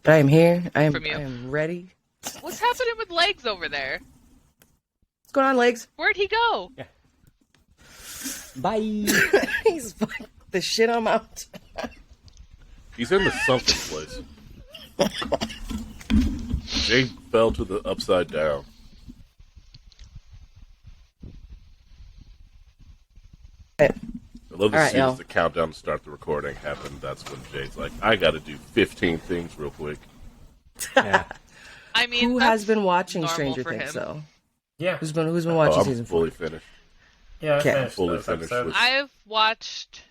But I am here. I from you. am ready. What's happening with Legs over there? What's going on, Legs? Where'd he go? Yeah. Bye. He's fucking the shit I'm out. He's in the something place. Jay fell to the upside down. I love to see as the countdown to start the recording happen. That's when Jay's like, I gotta do 15 things real quick. Yeah. I mean, Who has been watching normal Stranger for Things, him. though? Yeah. Who's been watching I'm season 4? fully finished. Yeah, I Okay. finished Fully those finished episodes. with- I've watched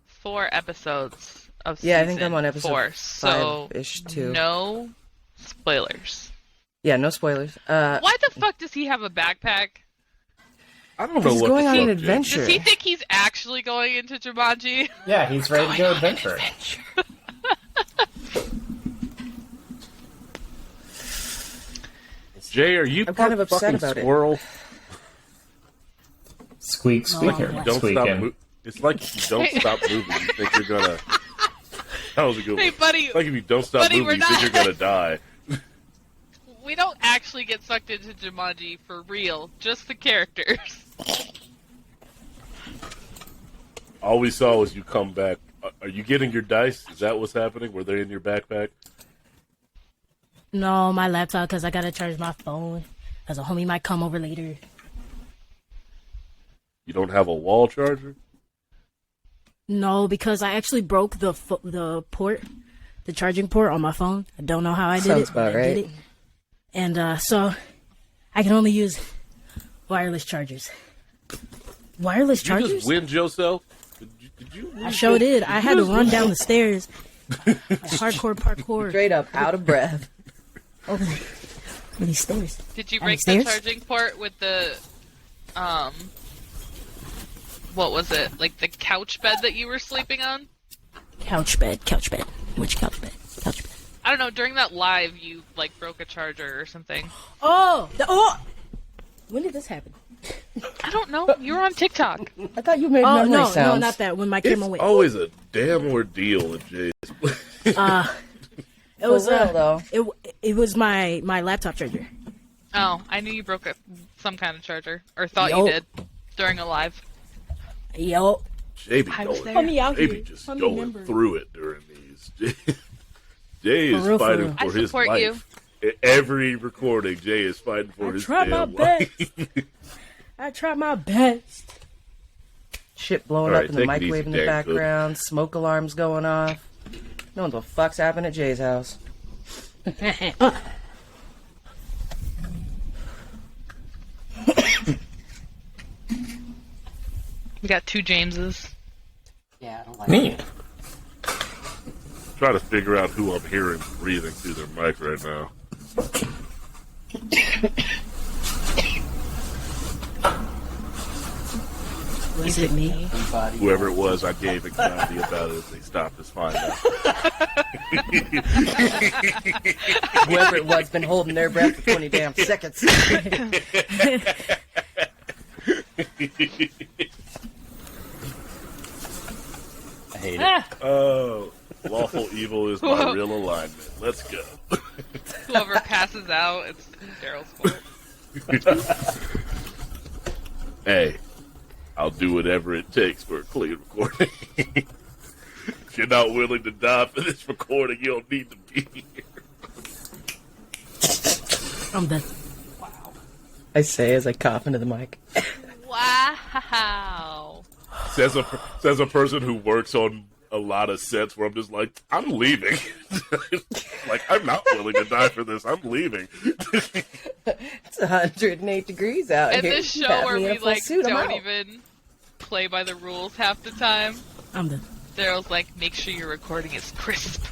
4 episodes of season Yeah, I think I'm on episode 4, so 5-ish too. no spoilers. Yeah, no spoilers. Why the fuck does he have a backpack? I don't know He's what going the on fuck, an Jay. adventure. Does he think he's actually going into Jumanji? Yeah, he's ready to go adventure. Jay, are you I'm kind of part upset fucking about it. squirrel? Squeak, squeaker. Don't stop Squeaking. It's like if you don't stop moving, you think you're gonna. That was a good one. Hey, buddy, It's like if you don't stop buddy, moving, we're you think you're not- gonna die. we don't actually get sucked into Jumanji for real, just the characters. All we saw was you come back. Are you getting your dice? Is that what's happening? Were they in your backpack? No, my laptop, because I gotta charge my phone. Because a homie might come over later. You don't have a wall charger? No, because I actually broke the port, the charging port on my phone. I don't know how I did Sounds it. about but I did right. it. And so I can only use wireless chargers. Wireless Did you chargers? just wind yourself? Did you I sure did. I had to run down the stairs. Hardcore parkour Straight up, out of breath. over these stairs. Did you On break the the stairs? charging port with the, what was it? Like the couch bed that you were sleeping on? Couch bed. Which couch bed? Couch bed. I don't know, during that live, you, like, broke a charger or something. Oh! When did this happen? I don't know, you were on TikTok. I thought you made Oh, memory no, sounds. not that. When my It's camera went. always a damn ordeal with Jay's. It was For real, though. It was my laptop charger. Oh, I knew you broke some kind of charger, or thought you Yup. did, during a live. Yo, Jay be I was going, there. Homie out Jay here. be just Homie going member. through it during these. Jay is For real, for fighting real. for I his support life. you. Every recording, Jay is fighting for I his tried my damn life. I tried my best. Shit blowing All right, up in the take it microwave easy, in the Dan. background. Smoke alarms going off. No one the fuck's happened at Jay's house. We got 2 Jameses. Yeah, I don't like Me. Trying to figure out who I'm hearing breathing through their mic right now. Was it me? anybody. Whoever it was, I gave anxiety about it. If they stopped, it's fine now. Whoever it was been holding their breath for 20 damn seconds. I hate it. Ah, Oh, lawful evil is my Whoa. real alignment. Let's go. Whoever passes out, it's Daryl's fault. Hey, I'll do whatever it takes for a clean recording. If you're not willing to die for this recording, you don't need to be here. I'm done. I say as I cough into the mic. Wow. Says a person who works on a lot of sets where I'm just like, I'm leaving. Like, I'm not willing to die for this. I'm leaving. It's 108 degrees out And here. this You show have where me in a we, full like, suit, I'm don't out. even play by the rules half the time, I'm done. Daryl's like, make sure your recording is crisp.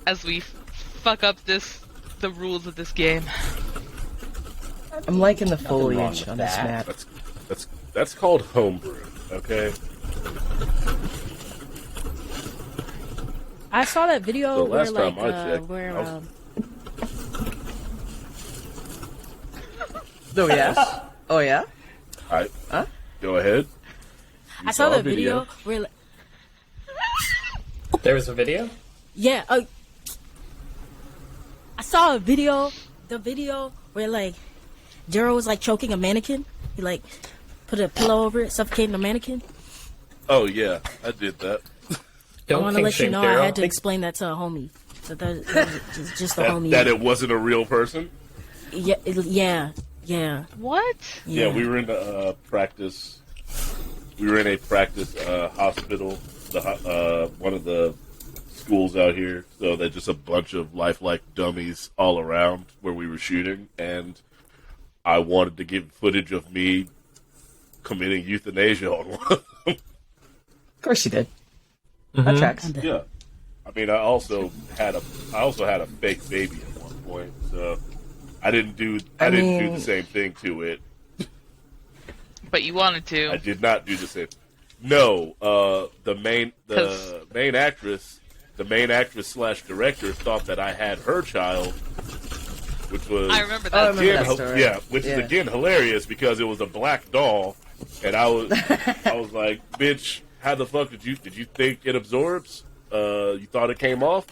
As we fuck up the rules of this game. I'm liking the wrong foliage with on this that. map. That's called homebrew, okay? I saw that video The where last time like I checked, where I was- Oh yeah? Oh yeah? Huh? Go ahead. You I saw a the video where like, There was a video? yeah, saw the video where like Jero was like choking a mannequin. He like put a pillow over it, suffocating a mannequin. Oh yeah, I did that. I Don't want to kink let you shame know Daryl. I had to explain that to a homie. So that was just a homie. That it wasn't a real person. Yeah. What? Yeah, we were in a practice. We were in a practice hospital, one of the schools out here. So there's just a bunch of lifelike dummies all around where we were shooting, and I wanted to get footage of me committing euthanasia on one of them. Of course you did. That tracks. Yeah, I mean, I also had a fake baby at one point, so I didn't do the same thing to it. But you wanted to. I did not do the same. No, the main actress / director thought that I had her child, which was I remember Oh, I that. remember that story. which is again hilarious because it was a black doll, and I was like, bitch, how the fuck did you think it absorbs? You thought it came off?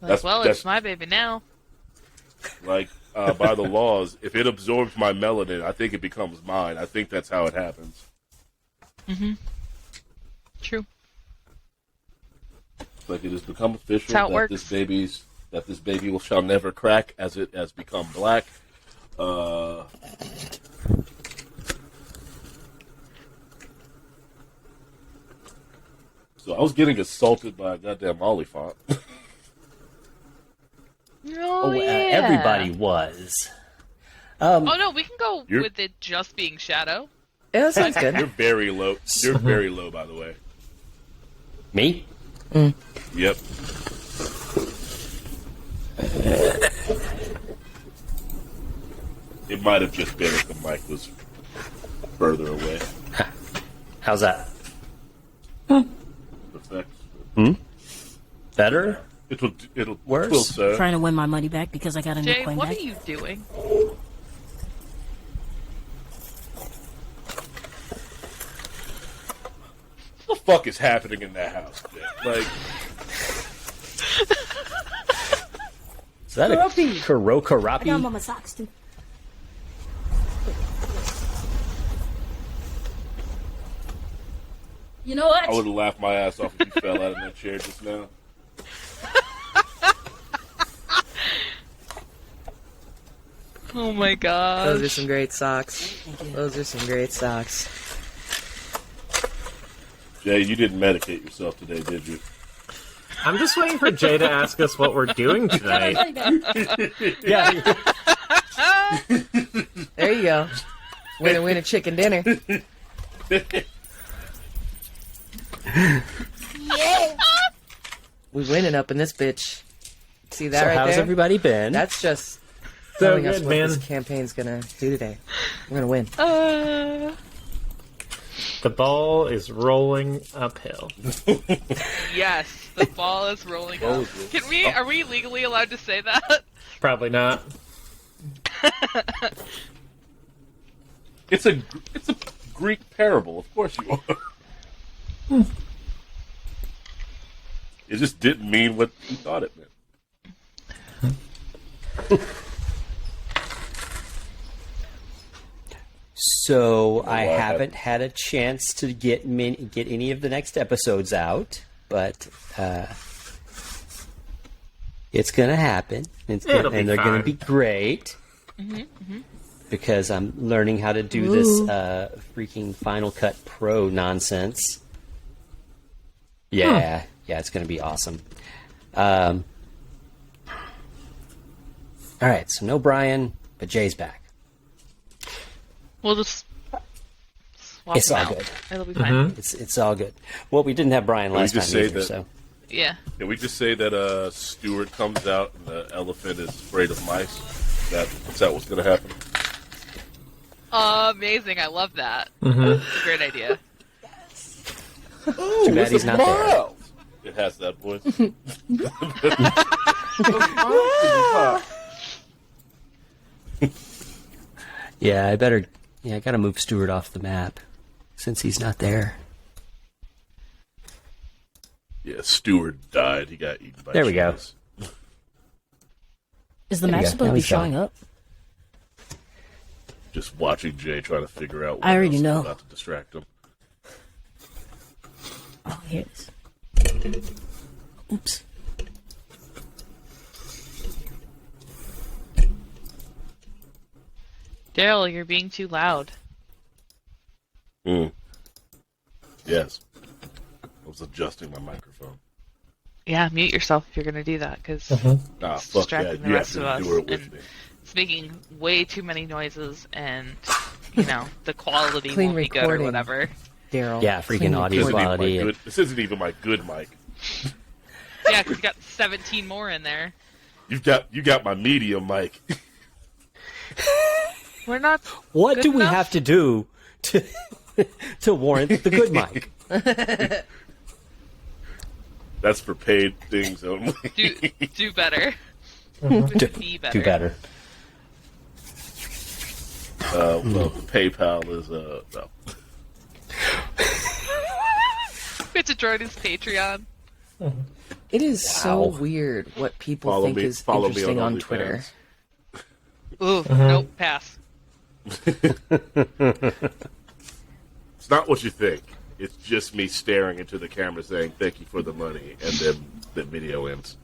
It's my baby now. Like, by the laws, if it absorbs my melanin, I think it becomes mine. I think that's how it happens. True. Like, it has become official That's how it that works. this baby shall never crack as it has become black. So I was getting assaulted by a goddamn olifant. Oh, yeah. Everybody was. Oh no, we can go You're- with it just being Shadow. Yeah, that sounds You're good. very low. You're very low, by the way. Me? Yep. It might have just been if the mic was further away. How's that? Effects. Better? It'll Worse? will serve. Trying to win my money back because I got a new Jay, coin what back. are you doing? What the fuck is happening in that house? Jay? Like, Is that a I got Kurokarapi? mama socks too. You know what? I would have laughed my ass off if you fell out of that chair just now. Oh my god. Those are some great socks. Those are some great socks. Jay, you didn't medicate yourself today, did you? I'm just waiting for Jay to ask us what we're doing tonight. Yeah. There you go. Win a chicken dinner. We winning up in this bitch. See that So right how's there? everybody been? That's just So telling us good, what man. this campaign's gonna do today. We're gonna win. The ball is rolling uphill. Yes, the ball is rolling up. Are we legally allowed to say that? Probably not. It's a Greek parable. Of course you are. It just didn't mean what you thought it meant. So I Well, haven't had a chance to get any of the next episodes out, but it's gonna happen, It'll be and they're gonna fine. be great because I'm learning how to do this freaking Final Cut Pro nonsense. Yeah, it's gonna be awesome. All right, so no Brian, but Jay's back. We'll just swap It's them all out. good. It'll be fine. It's all good. Well, we didn't have Brian we last time just say either, that- so. Yeah. Can we just say that Stuart comes out and the elephant is afraid of mice? Is that what's going to happen? Amazing. I love that. It's a great idea. Too bad he's not there. It has that voice. Yeah, I gotta move Stuart off the map since he's not there. Yeah, Stewart died. He got eaten by There we go. cheetahs. Is the There you match go. supposed Now to be he's gone. showing up? Just watching Jay trying to figure out what I already else is know. about to distract him. Oh, here it is. Oops. Daryl, you're being too loud. Yes. I was adjusting my microphone. Yeah, mute yourself if you're gonna do that, because Nah, it's fuck that. distracting the You have rest of to us. endure it with And me. it's making way too many noises, and the quality Clean won't be good or recording. whatever. Daryl. Yeah, freaking Clean audio This isn't, even quality. my good, this isn't even my good mic. Yeah, because you got 17 more in there. You got my medium mic. We're not. What good do we enough? have to do to warrant the good mic? That's for paid things only. Do better. Do, Be better. do better. Well, PayPal is no. We have to join his Patreon. It is so Wow. weird what people Follow think me- is follow me interesting on on Twitter. OnlyFans. Ooh, nope, pass. It's not what you think. It's just me staring into the camera saying thank you for the money, and then the video ends.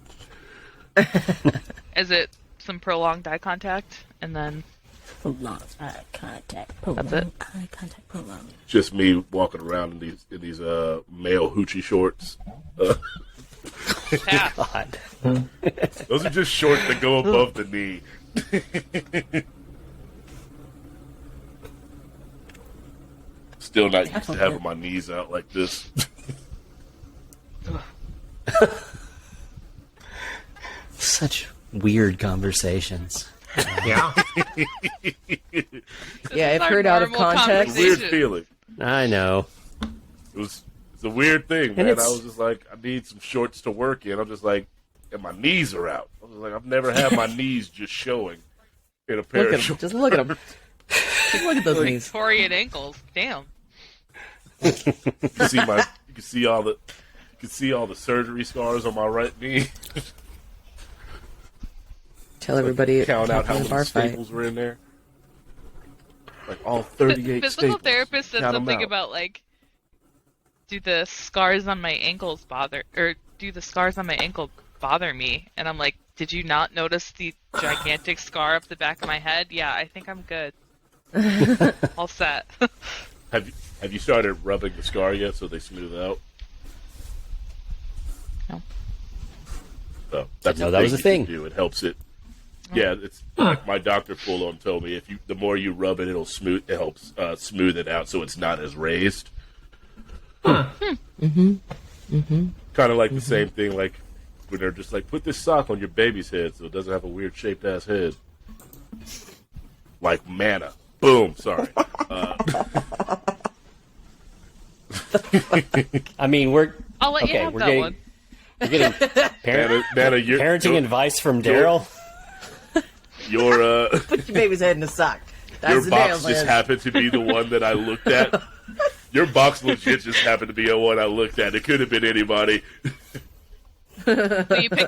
Is it some prolonged eye contact, and then Prolonged eye contact. That's it? Eye contact. Prolonged. Just me walking around in these male hoochie shorts. pass? God. Those are just shorts that go above the knee. Still not used to having my knees out like this. Such weird conversations. Yeah. Yeah, if our heard out of normal context. Weird conversation. feeling. I know. It's a weird thing, man. I it's- was just like, I need some shorts to work in. I'm just like, and my knees are out. I was like, I've never had my knees just showing in a pair Look of at him. shorts. Just look at him. Just look at those knees. Victorian ankles. Damn. You can see all the surgery scars on my right knee. Tell everybody Count out how the many bar fight. staples were in there. Like all 38 Physical staples. therapist said Count 'em something out. about like, do the scars on my ankle bother me? And I'm like, did you not notice the gigantic scar up the back of my head? Yeah, I think I'm good. All set. Have you started rubbing the scar yet so they smooth out? No. So that's know that was a you thing. can do. It helps it. Yeah, it's like my doctor full on told me the more you rub it, it helps smooth it out so it's not as raised. Kind of like the same thing, like when they're just like, put this sock on your baby's head so it doesn't have a weird shaped ass head. Like manna. Boom. Sorry. I mean, we're I'll let you okay. have We're that getting one. we're getting Manna, parenting advice from Daryl. Your Put your baby's head in a sock. That's your the box Daryl's just list. happened to be the one that I looked at. Your box legit just happened to be the one I looked at. It could have been anybody. So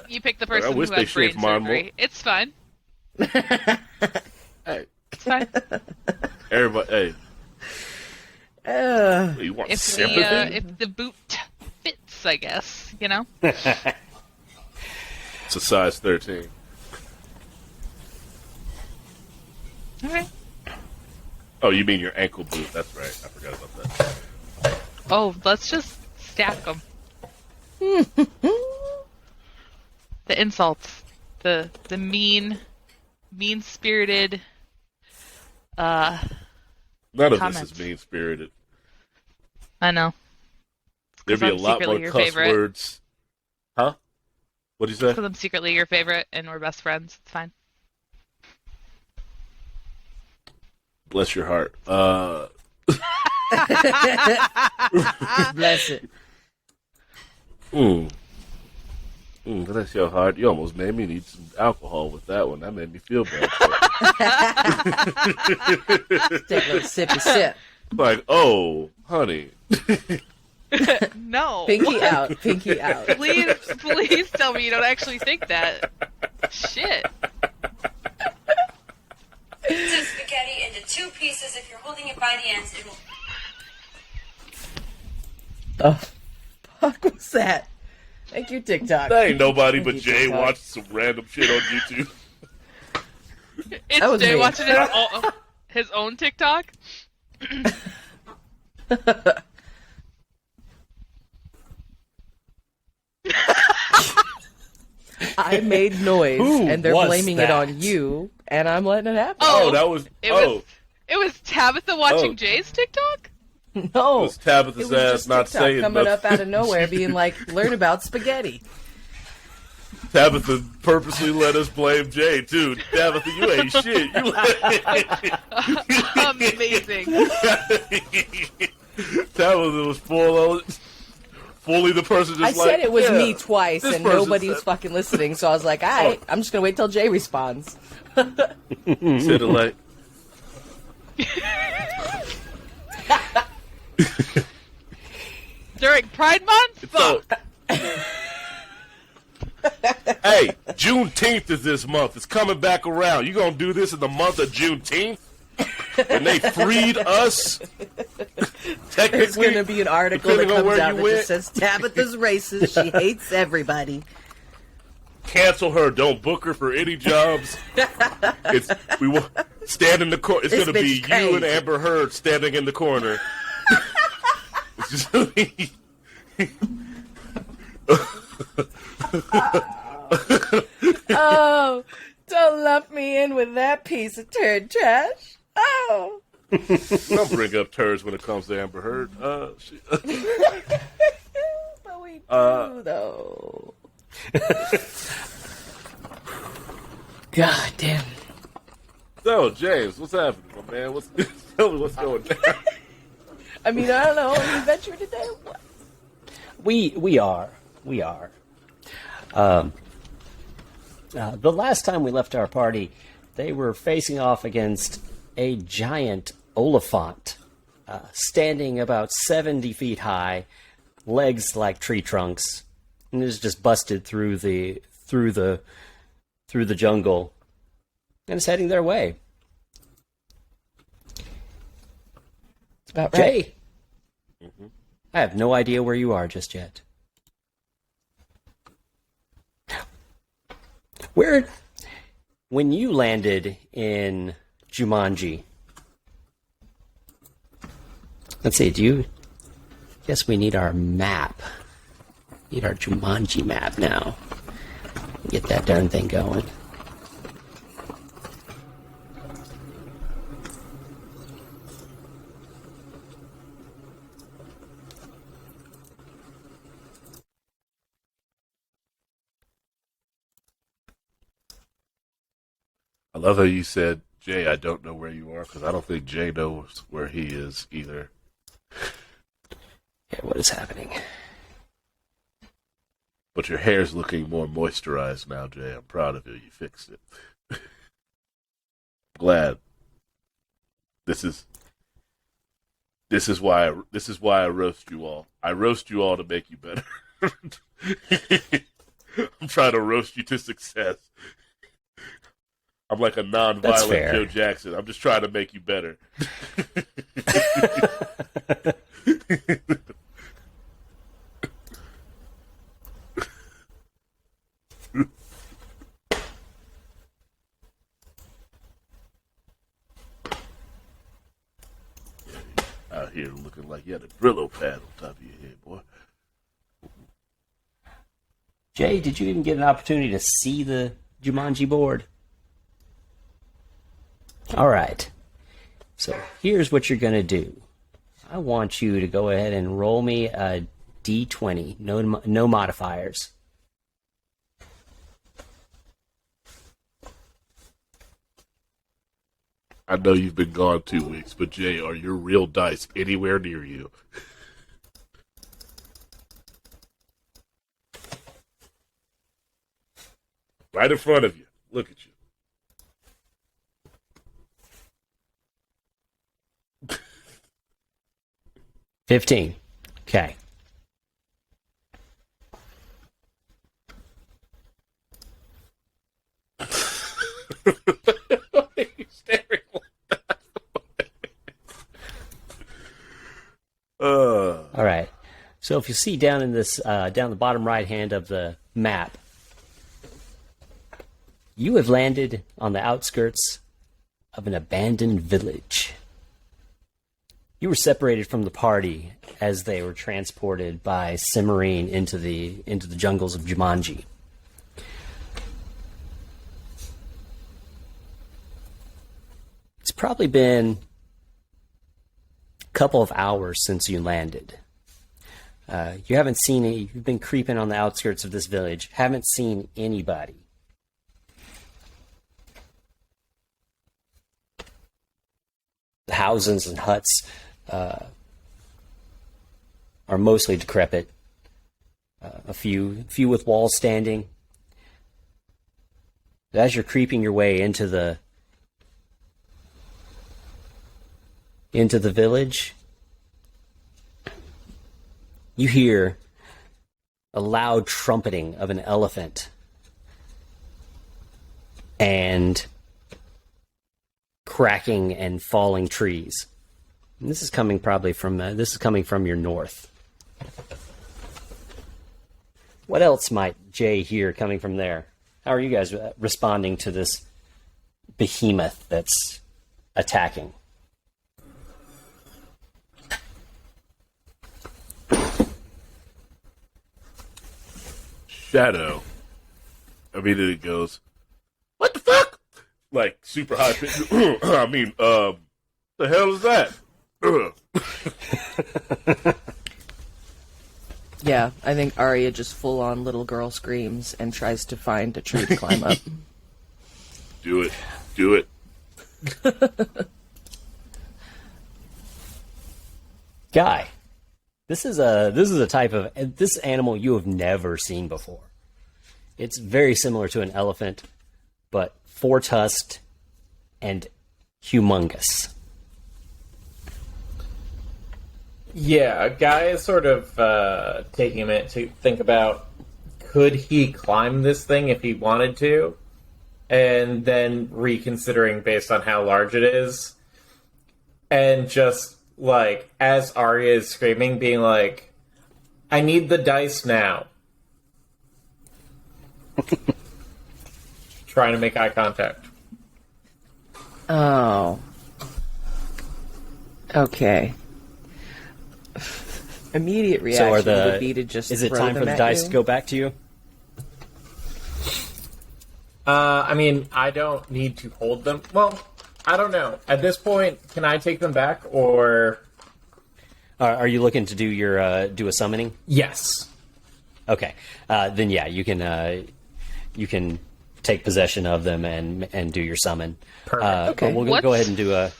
you pick the person who wish they has brain shaved mine more. surgery. It's fine. Hey, It's fine. everybody, hey. You want If sympathy? if the boot fits, I guess, you know. It's a size 13. All right. Oh, you mean your ankle boot? That's right. I forgot about that. Oh, let's just stack them. The insults, the mean-spirited. None of Comments. this is mean spirited. I know. There'd be a I'm lot more secretly your cuss favorite. words. Huh? What'd you say? Because I'm secretly your favorite and we're best friends. It's fine. Bless your heart. Bless it. Bless your heart. You almost made me need some alcohol with that one. That made me feel bad. Take a little sippy sip. Like, oh, honey. No. Pinky out. Pinky out. Please tell me you don't actually think that. Shit. Pizza spaghetti into 2 pieces. If you're holding it by the ends, it will. The fuck was that? Thank you, TikTok. That ain't nobody Thank but you, Jay TikTok. watching some random shit on YouTube. That It's was Jay me. watching his own TikTok. I made noise, Who and they're was blaming it that? on you, and I'm letting it happen. Oh, that was. It was Tabitha watching Oh. Jay's TikTok? No, It was Tabitha's it was ass just not TikTok saying coming nothing. up out of nowhere, being like, "Learn about spaghetti." Tabitha purposely let us blame Jay too. Tabitha, you ain't shit. Amazing. Tabitha was fully the person just I like. said it was yeah, me twice, this and person nobody's said- fucking listening. So I was like, "All right, I'm just gonna wait till Jay responds." Said it like. During Pride Month? So, Fuck. hey, Juneteenth is this month. It's coming back around. You gonna do this in the month of Juneteenth? When they freed us? There's Technically, gonna be an article that depending on comes where out you that went. just says Tabitha's racist. She hates everybody. Cancel her. Don't book her for any jobs. We will stand in the corner. It's This gonna be bitch you and crazy. Amber Heard standing in the corner. It's just gonna be. Oh, don't lump me in with that piece of turd trash. Oh. Don't bring up turds when it comes to Amber Heard. But we do, though. God damn. So, James, what's happening, my man? Tell me what's going down. I mean, I don't know. Are you venturing today? What? We are. The last time we left our party, they were facing off against a giant Oliphant, standing about 70 feet high, legs like tree trunks, and is just busted through the jungle, and is heading their way. It's about right. Jay, I have no idea where you are just yet. When you landed in Jumanji, let's see, guess we need our map. Need our Jumanji map now. Get that darn thing going. I love how you said, Jay, I don't know where you are, because I don't think Jay knows where he is either. Yeah, what is happening? But your hair's looking more moisturized now, Jay. I'm proud of you. You fixed it. Glad. This is why I roast you all. I roast you all to make you better. I'm trying to roast you to success. I'm like a That's non-violent fair. Joe Jackson. I'm just trying to make you better. Out here looking like you had a Brillo pad on top of your head, boy. Jay, did you even get an opportunity to see the Jumanji board? All right. So here's what you're going to do. I want you to go ahead and roll me a D20. No modifiers. I know you've been gone 2 weeks, but Jay, are your real dice anywhere near you? Right in front of you. Look at you. 15. Okay. Why are you staring like that? All right. So if you see down in this, down the bottom right hand of the map, you have landed on the outskirts of an abandoned village. You were separated from the party as they were transported by Cimarine into the jungles of Jumanji. It's probably been a couple of hours since you landed. You haven't seen any. You've been creeping on the outskirts of this village. Haven't seen anybody. The houses and huts are mostly decrepit. A few with walls standing. But as you're creeping your way into the village, you hear a loud trumpeting of an elephant and cracking and falling trees. And this is coming probably from your north. What else might Jay hear coming from there? How are you guys responding to this behemoth that's attacking? Shadow immediately goes, "What the fuck?" Like super high pitch. I mean, the hell is that? Yeah, I think Arya just full on little girl screams and tries to find a tree to climb up. Do it. Do it. Guy, this is a type of this animal you have never seen before. It's very similar to an elephant, but four-tusked and humongous. Yeah, a guy is sort of taking a minute to think about, could he climb this thing if he wanted to? And then reconsidering based on how large it is. And just, like, as Arya is screaming, being like, I need the dice now. Trying to make eye contact. Oh. Okay. Immediate reaction would be to just is it throw time them for the at dice you. to go back to you? I mean, I don't need to hold them. Well, I don't know. At this point, can I take them back, or... Are you looking to do your do a summoning? Yes. Okay, then yeah, you can take possession of them and do your summon. Perfect. Okay, but we'll go ahead and do a.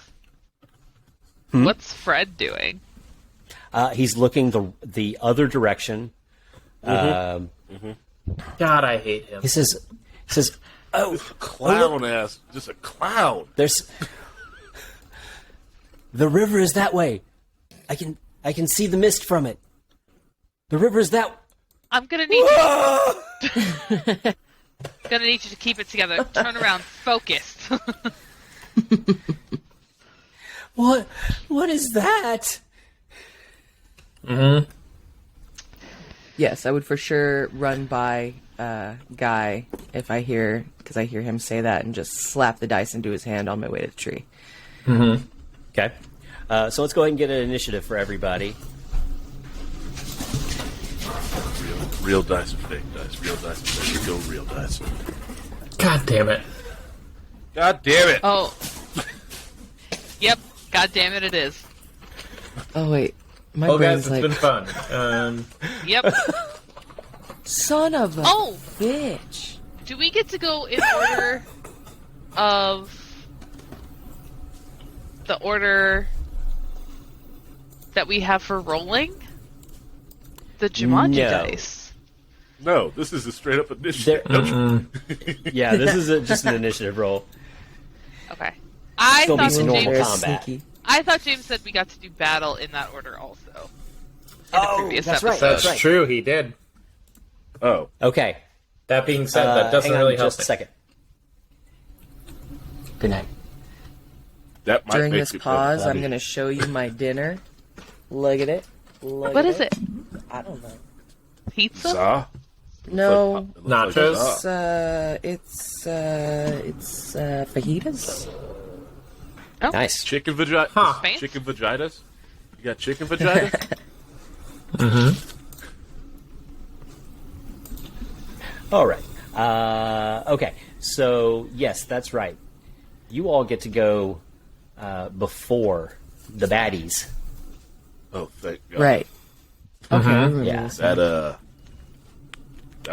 What's Fred doing? He's looking the other direction. God, I hate him. He says, "Oh, Clown ass. Just a clown. there's the river is that way. I can see the mist from it. The river is that." I'm gonna need you. Gonna need you to keep it together. Turn around, focused. What is that? Mm-hmm. Yes, I would for sure run by Guy because I hear him say that, and just slap the dice into his hand on my way to the tree. Mm-hmm. Okay. So let's go ahead and get an initiative for everybody. Real dice or fake dice. Real dice or fake. Go real dice. God damn it. God damn it. Oh. Yep. God damn it, it is. Oh wait, my Well, brain's guys, it's like, been fun. Yep. son of a Oh! bitch. Do we get to go in order of the order that we have for rolling? The Jumanji No. dice. No, this is a straight up initiative. Yeah, this is just an initiative roll. Okay. I Still thought be some that normal James, combat. Sneaky. I thought James said we got to do battle in that order also. In Oh, previous that's right. episode. That's right. true, he did. Oh, Okay. That being said, that doesn't hang on really help just a it. second. Good night. That might During make this it pause, better. I'm going to show you my dinner. Look at it. Look What at is it? I don't know. Pizza? Za? No, It looks Nachos? za. it's fajitas. Nice. Chicken vagina. Huh. Spain? Chicken vaginas. You got chicken vaginas? All right. Okay. So yes, that's right. You all get to go before the baddies. Oh, thank God. Right. Okay. I remember Yeah. this. That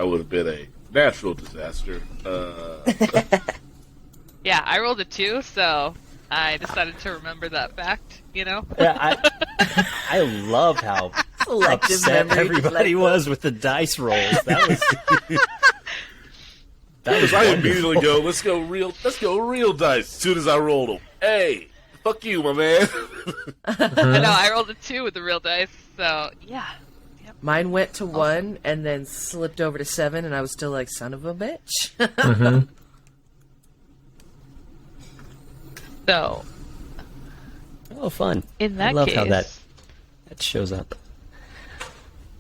would have been a natural disaster. Yeah, I rolled a 2, so I decided to remember that fact, you know? Yeah, I loved how Selective upset memory everybody was with the dice rolls. That was I immediately go, let's go real dice. As soon as I rolled them, hey, fuck you, my man. I know, I rolled a 2 with the real dice, so yeah. Mine went to 1 and then slipped over to 7, and I was still like, son of a bitch. So, oh fun. in that I love case... how that shows up.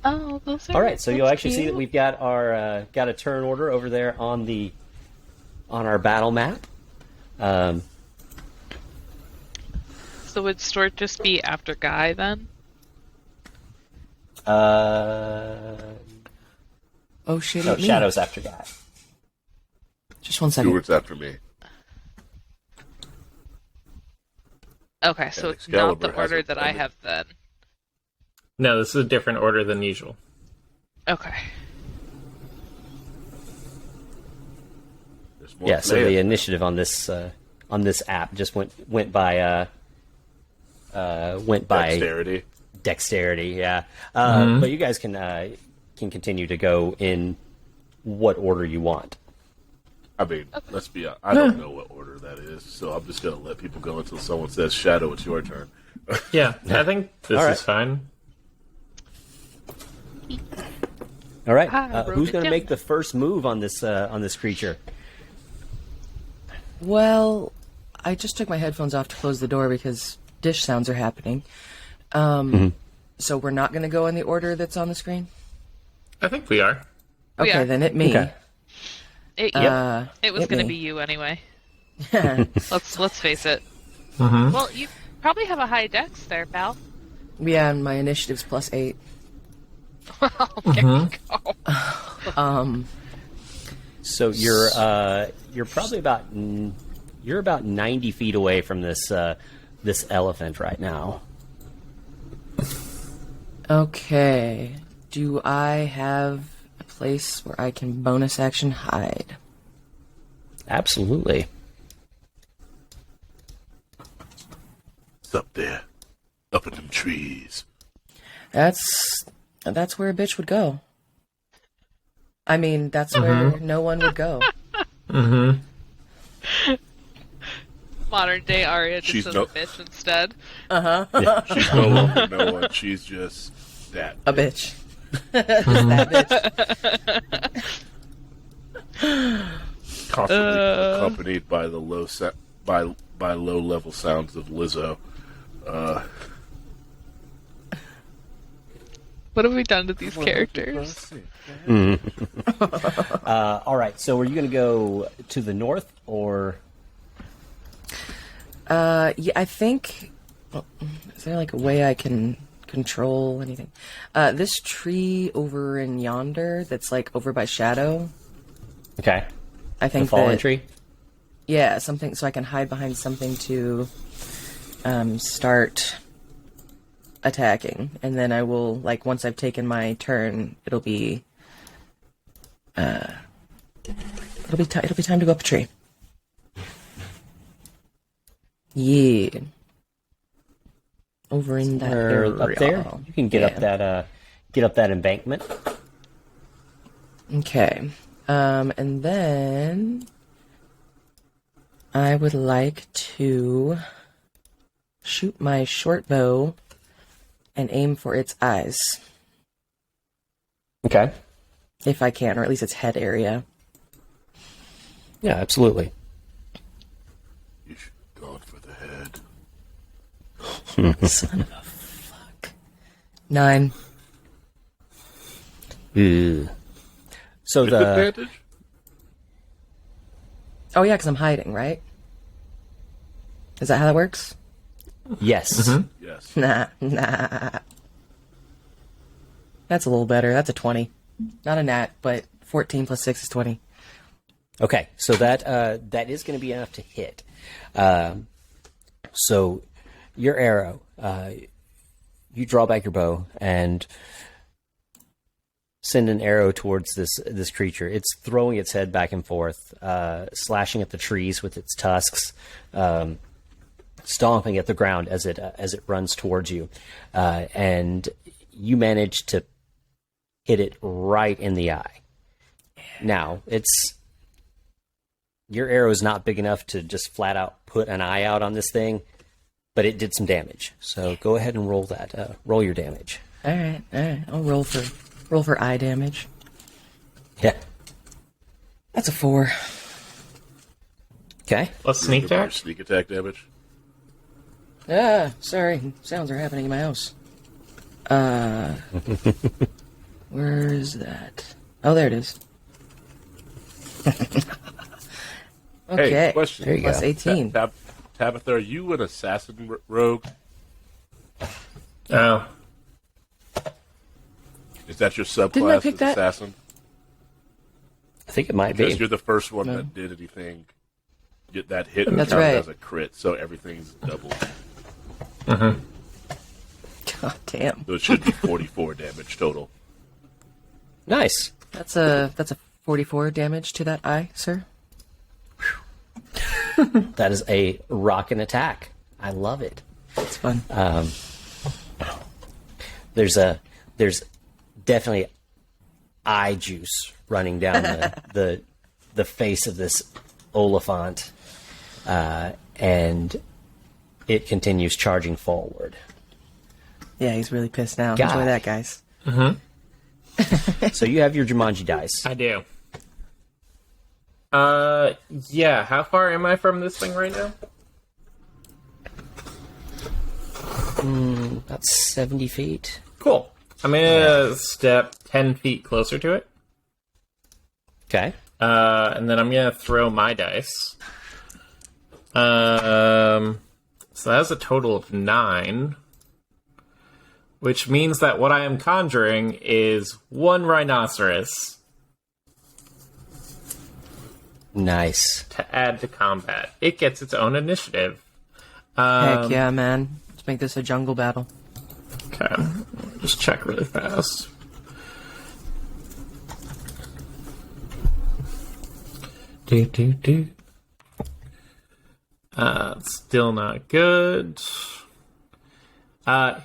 Oh, those are... All right, so you'll that's actually see cute. that we've got our got a turn order over there on our battle map. So would Stuart just be after Guy, then? Uh, Oh shit! no, eat me. Shadow's after that. Just 1 second. Stewart's after me. Okay, so And it's not the Excalibur order hasn't that I ended. have, then. No, this is a different order than usual. Okay. There's more Yeah, so players. the initiative on this app just went by Dexterity. dexterity. Yeah, but you guys can continue to go in what order you want. I mean, let's be honest. I don't know what order that is, so I'm just going to let people go until someone says, Shadow, it's your turn. Yeah, I think this All right. is fine. All right, I wrote who's it going to down. make the first move on this creature? Well, I just took my headphones off to close the door because dish sounds are happening. So we're not going to go in the order that's on the screen? I think we are. We Okay, are. then it me. Okay. It was hit going to me. be you anyway. Yeah. Let's face it. Well, you probably have a high dex there, pal. Yeah, and my initiative's +8. There you go. So you're probably about 90 feet away from this elephant right now. Okay. Do I have a place where I can bonus action hide? Absolutely. It's up there. Up in them trees. That's where a bitch would go. I mean, that's where no one would go. Modern day Arya just She's says no- a bitch instead. She's no longer no one. She's just that. A bitch. That bitch. Constantly accompanied by the by low level sounds of Lizzo. What have we done to these characters? All right. So are you going to go to the north or? Yeah, I think. Well, is there like a way I can control anything? This tree over in yonder, that's like over by Shadow. Okay. I The think fallen that, tree. Yeah, something so I can hide behind something to start attacking, and then I will like once I've taken my turn, it'll be time to go up a tree. Yeah. Over in that Or area. up there. You can get up that embankment. Okay. And then I would like to shoot my short bow and aim for its eyes, Okay. if I can, or at least its head area. Yeah, absolutely. Son of a fuck. 9. Ew. So the Disadvantage? Oh yeah, because I'm hiding, right? Is that how that works? yes. Yes. Nah. That's a little better. That's a 20. Not a nat, but 14 plus 6 is 20. Okay, so that is going to be enough to hit. So your arrow, you draw back your bow and send an arrow towards this creature. It's throwing its head back and forth, slashing at the trees with its tusks, stomping at the ground as it runs towards you, and you manage to hit it right in the eye. Now, your arrow is not big enough to just flat out put an eye out on this thing, but it did some damage. So go ahead and roll that. Roll your damage. All right. I'll roll for eye damage. Yeah. That's a 4. Okay. Let's sneak attack. Sneak attack damage. Ah, sorry. Sounds are happening in my house. Where is that? Oh, there it is. Okay. Hey, question. There you Plus go. 18. Tabitha, are you an assassin rogue? Oh. Is that your Didn't I subclass pick as that? assassin? I think it might Because be. you're the first one No. that did anything. That hit That's counted right. as a crit, so everything's double. God damn. So it should be 44 damage total. Nice. That's a 44 damage to that eye, sir. That is a rockin' attack. I love it. It's fun. There's definitely eye juice running down the face of this Oliphant, and it continues charging forward. Yeah, he's really pissed now. God. Enjoy that, guys. So you have your Jumanji dice. I do. Yeah, how far am I from this thing right now? About 70 feet. Cool. I'm gonna step 10 feet closer to it. Okay. And then I'm gonna throw my dice. So that's a total of 9. Which means that what I am conjuring is 1 rhinoceros Nice. to add to combat. It gets its own initiative. Heck yeah, man. Let's make this a jungle battle. Okay, just check really fast. Do. Still not good.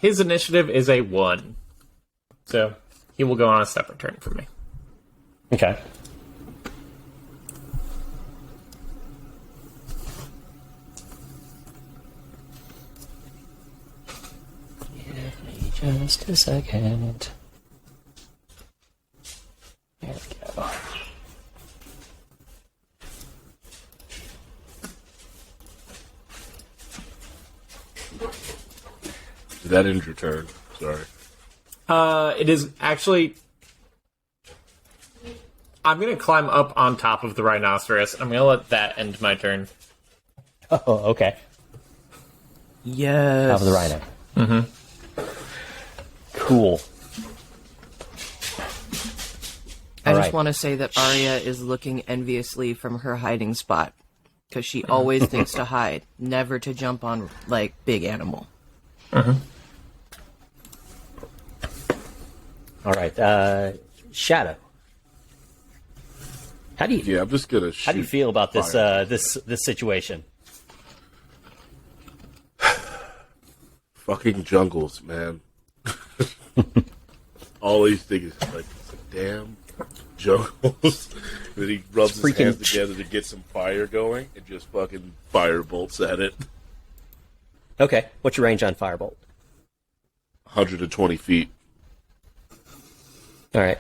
His initiative is a 1. So he will go on a separate turn for me. Okay. Give me just a second. There we go. Did that end your turn? Sorry. It is actually... I'm going to climb up on top of the rhinoceros. I'm going to let that end my turn. Oh, okay. Yes. Top of the rhino. Mm-hmm. Cool. I All just right. want to say that Arya is looking enviously from her hiding spot. Because she always thinks to hide, never to jump on, like, big animal. All right. Shadow. How do you Yeah, I'm just gonna shoot. how do you feel about this fire. this situation? Fucking jungles, man. All these things like damn jungles. Then he rubs his Freaking hands together to get some fire going and just fucking fire bolts at it. Okay. What's your range on firebolt? 120 feet. All right.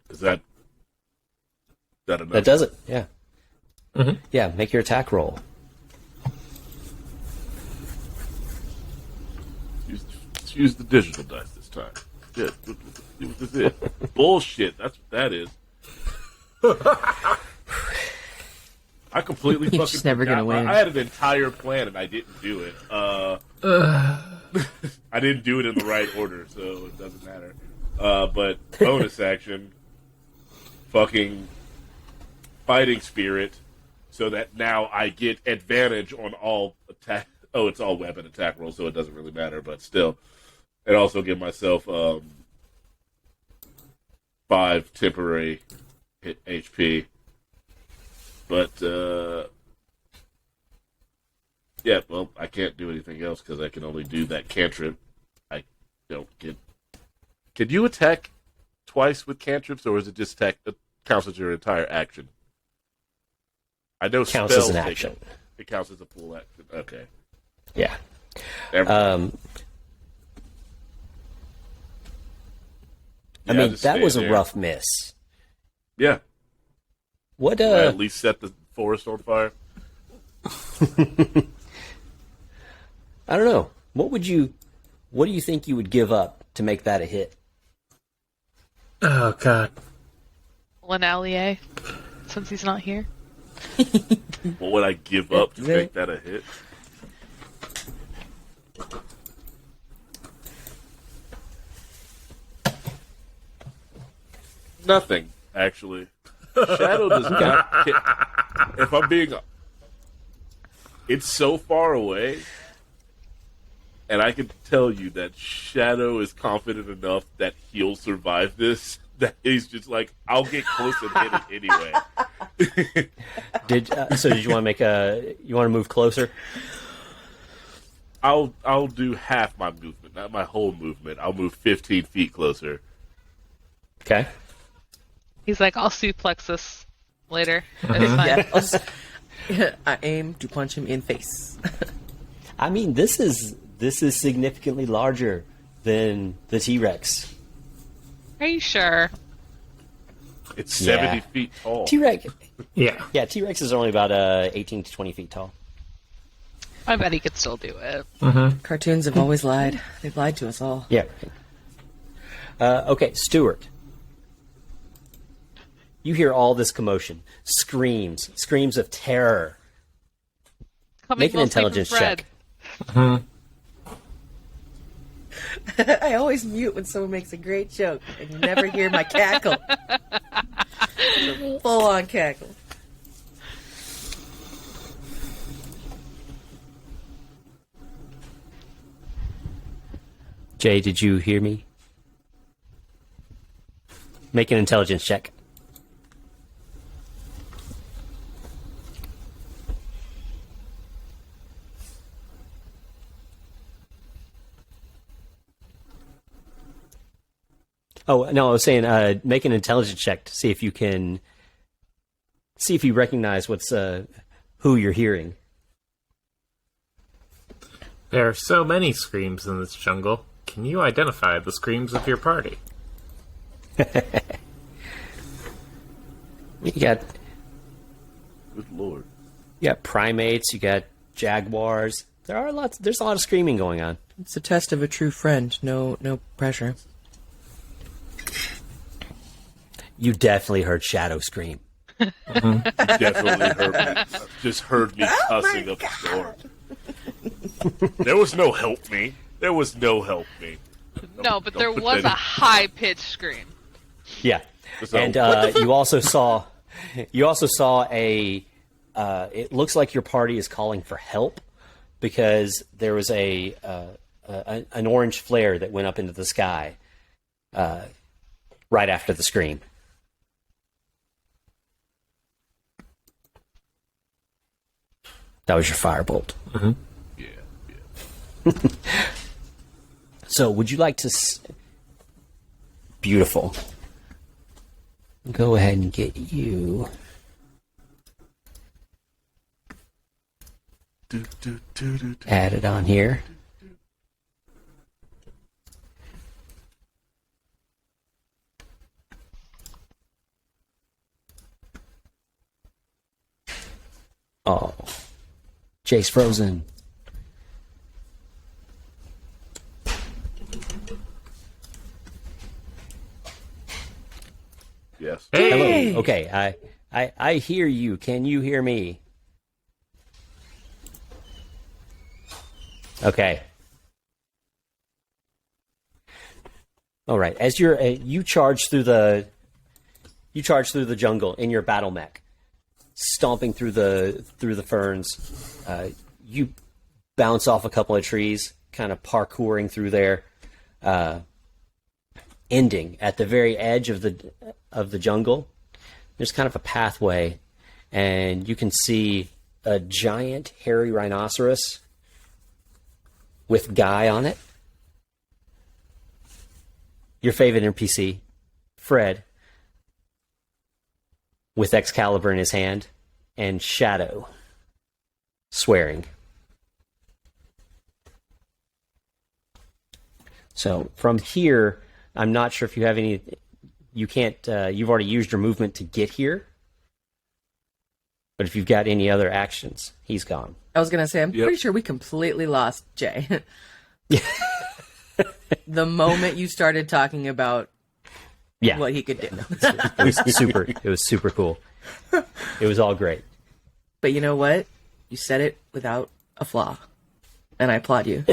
Is that enough? That does it. Yeah. Yeah. Make your attack roll. Let's use the digital dice this time. Yeah, let's see what this is. Bullshit. That's what that is. I completely You're fucking just never forgot. gonna win. I had an entire plan and I didn't do it. I didn't do it in the right order, so it doesn't matter. But bonus action, fucking fighting spirit, so that now I get advantage on all attack. Oh, it's all weapon attack rolls, so it doesn't really matter. But still, and also give myself 5 temporary hit HP. But yeah, well, I can't do anything else because I can only do that cantrip. I don't get. Can you attack twice with cantrips, or is it just attack? It counts as your entire action. I know Counts spells as an take action. It counts as a full action. Okay. Yeah. Never mind. I Yeah, mean, just that stay was a there. rough miss. Yeah. What? I at least set the forest on fire. I don't know. What do you think you would give up to make that a hit? Oh god. Lenalier, since he's not here. What would I give up to make that a hit? Nothing, actually. Shadow does not hit. If I'm being... It's so far away, and I can tell you that Shadow is confident enough that he'll survive this, that he's just like, I'll get close and hit it anyway. Did you want to move closer? I'll do half my movement, not my whole movement. I'll move 15 feet closer. Okay. He's like, I'll suplex this later. It's fine. Yeah, I'll just, I aim to punch him in face. I mean, this is significantly larger than the T-Rex. Are you sure? It's 70 Yeah. feet tall. T-Rex. Yeah. Yeah, T-Rex is only about 18 to 20 feet tall. I bet he could still do it. Cartoons have always lied. They've lied to us all. Yeah. Okay, Stuart. You hear all this commotion, screams of terror. Coming Make an mostly from intelligence Fred. check. I always mute when someone makes a great joke, and you never hear my cackle. Full on cackle. Jay, did you hear me? Make an intelligence check. Oh, no, I was saying make an intelligence check to see if you recognize who you're hearing. There are so many screams in this jungle. Can you identify the screams of your party? You got Good lord. primates, you got jaguars. There's a lot of screaming going on. It's a test of a true friend. No pressure. You definitely heard Shadow scream. Definitely heard me cussing up a storm. There was no help me. No, but there put was that a high-pitched scream. Yeah, So- and you also saw a. It looks like your party is calling for help because there was an orange flare that went up into the sky right after the scream. That was your firebolt. Yeah. So, would you like to? Beautiful. Go ahead and get you. Added on here. Oh, Jay's frozen. Yes. Hello. Okay, I hear you. Can you hear me? Okay. All right. As you charge through the jungle in your battle mech, stomping through the ferns. You bounce off a couple of trees, kind of parkouring through there, ending at the very edge of the jungle. There's kind of a pathway, and you can see a giant hairy rhinoceros with Guy on it. Your favorite NPC, Fred, with Excalibur in his hand, and Shadow swearing. So from here, I'm not sure if you have any. You can't. You've already used your movement to get here. But if you've got any other actions, he's gone. I was going to say, I'm pretty sure we completely lost Jay. The moment you started talking about what he could do. It was super cool. It was all great. But you know what? You said it without a flaw. And I applaud you.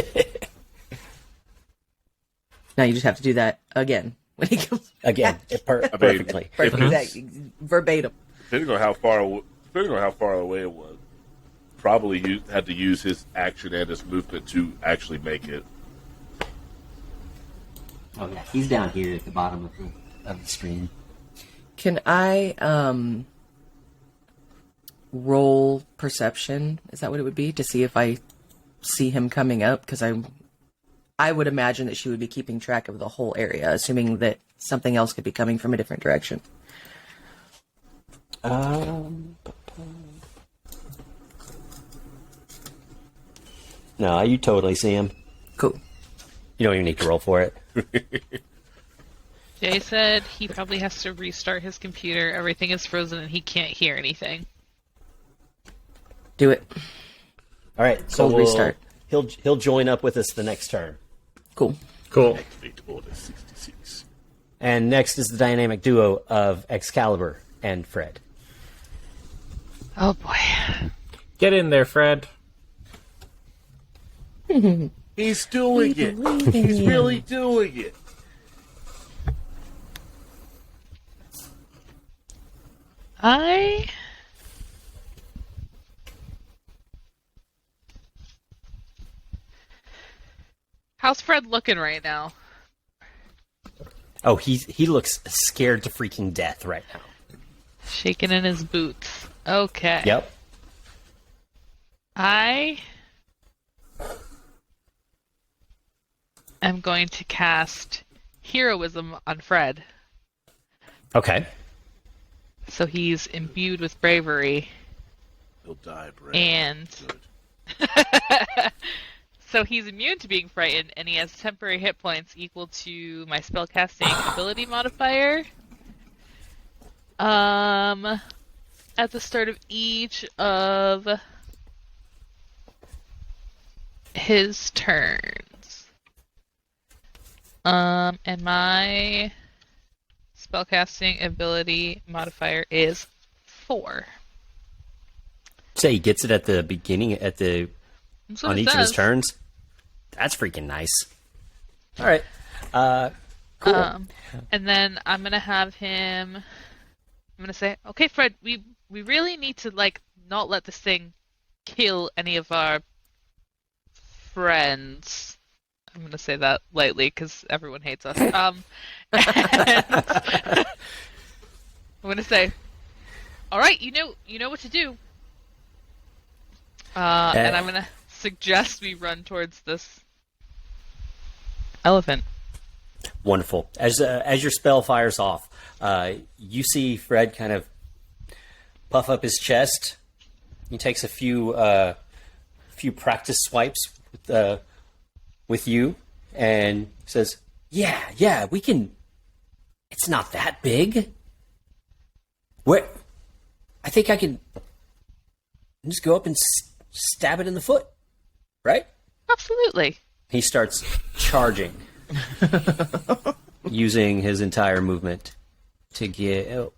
Now you just have to do that again when he comes again. Perfectly. Exactly. Verbatim. Depending on how far away it was, probably you had to use his action and his movement to actually make it. Oh yeah, he's down here at the bottom of the screen. Can I roll perception? Is that what it would be? To see if I see him coming up? Because I would imagine that she would be keeping track of the whole area, assuming that something else could be coming from a different direction. No, you totally see him. Cool. You don't even need to roll for it. Jay said he probably has to restart his computer. Everything is frozen and he can't hear anything. Do it. All right, so Cold restart. He'll join up with us the next turn. Cool. Activate order 66. And next is the dynamic duo of Excalibur and Fred. Oh boy. Get in there, Fred. He's doing it. He's really doing it. How's Fred looking right now? Oh, he looks scared to freaking death right now. Shaking in his boots. Okay. Yep. I am going to cast Heroism on Fred. Okay. So he's imbued with bravery. He'll die, brave. And Good. so he's immune to being frightened, and he has temporary hit points equal to my spellcasting ability modifier. At the start of each of his turns. And my spellcasting ability modifier is 4. Say he gets it at the beginning, on each of his says. turns. That's freaking nice. All right. Cool. And then I'm gonna have him. I'm gonna say, okay, Fred, we really need to not let this thing kill any of our friends. I'm gonna say that lightly because everyone hates us. And I'm gonna say, all right, you know what to do. And I'm gonna suggest we run towards this elephant. Wonderful. As your spell fires off, you see Fred kind of puff up his chest. He takes a few practice swipes with you and says, "Yeah, we can. It's not that big. Where? I think I can just go up and stab it in the foot, right?" Absolutely. He starts charging, using his entire movement to get.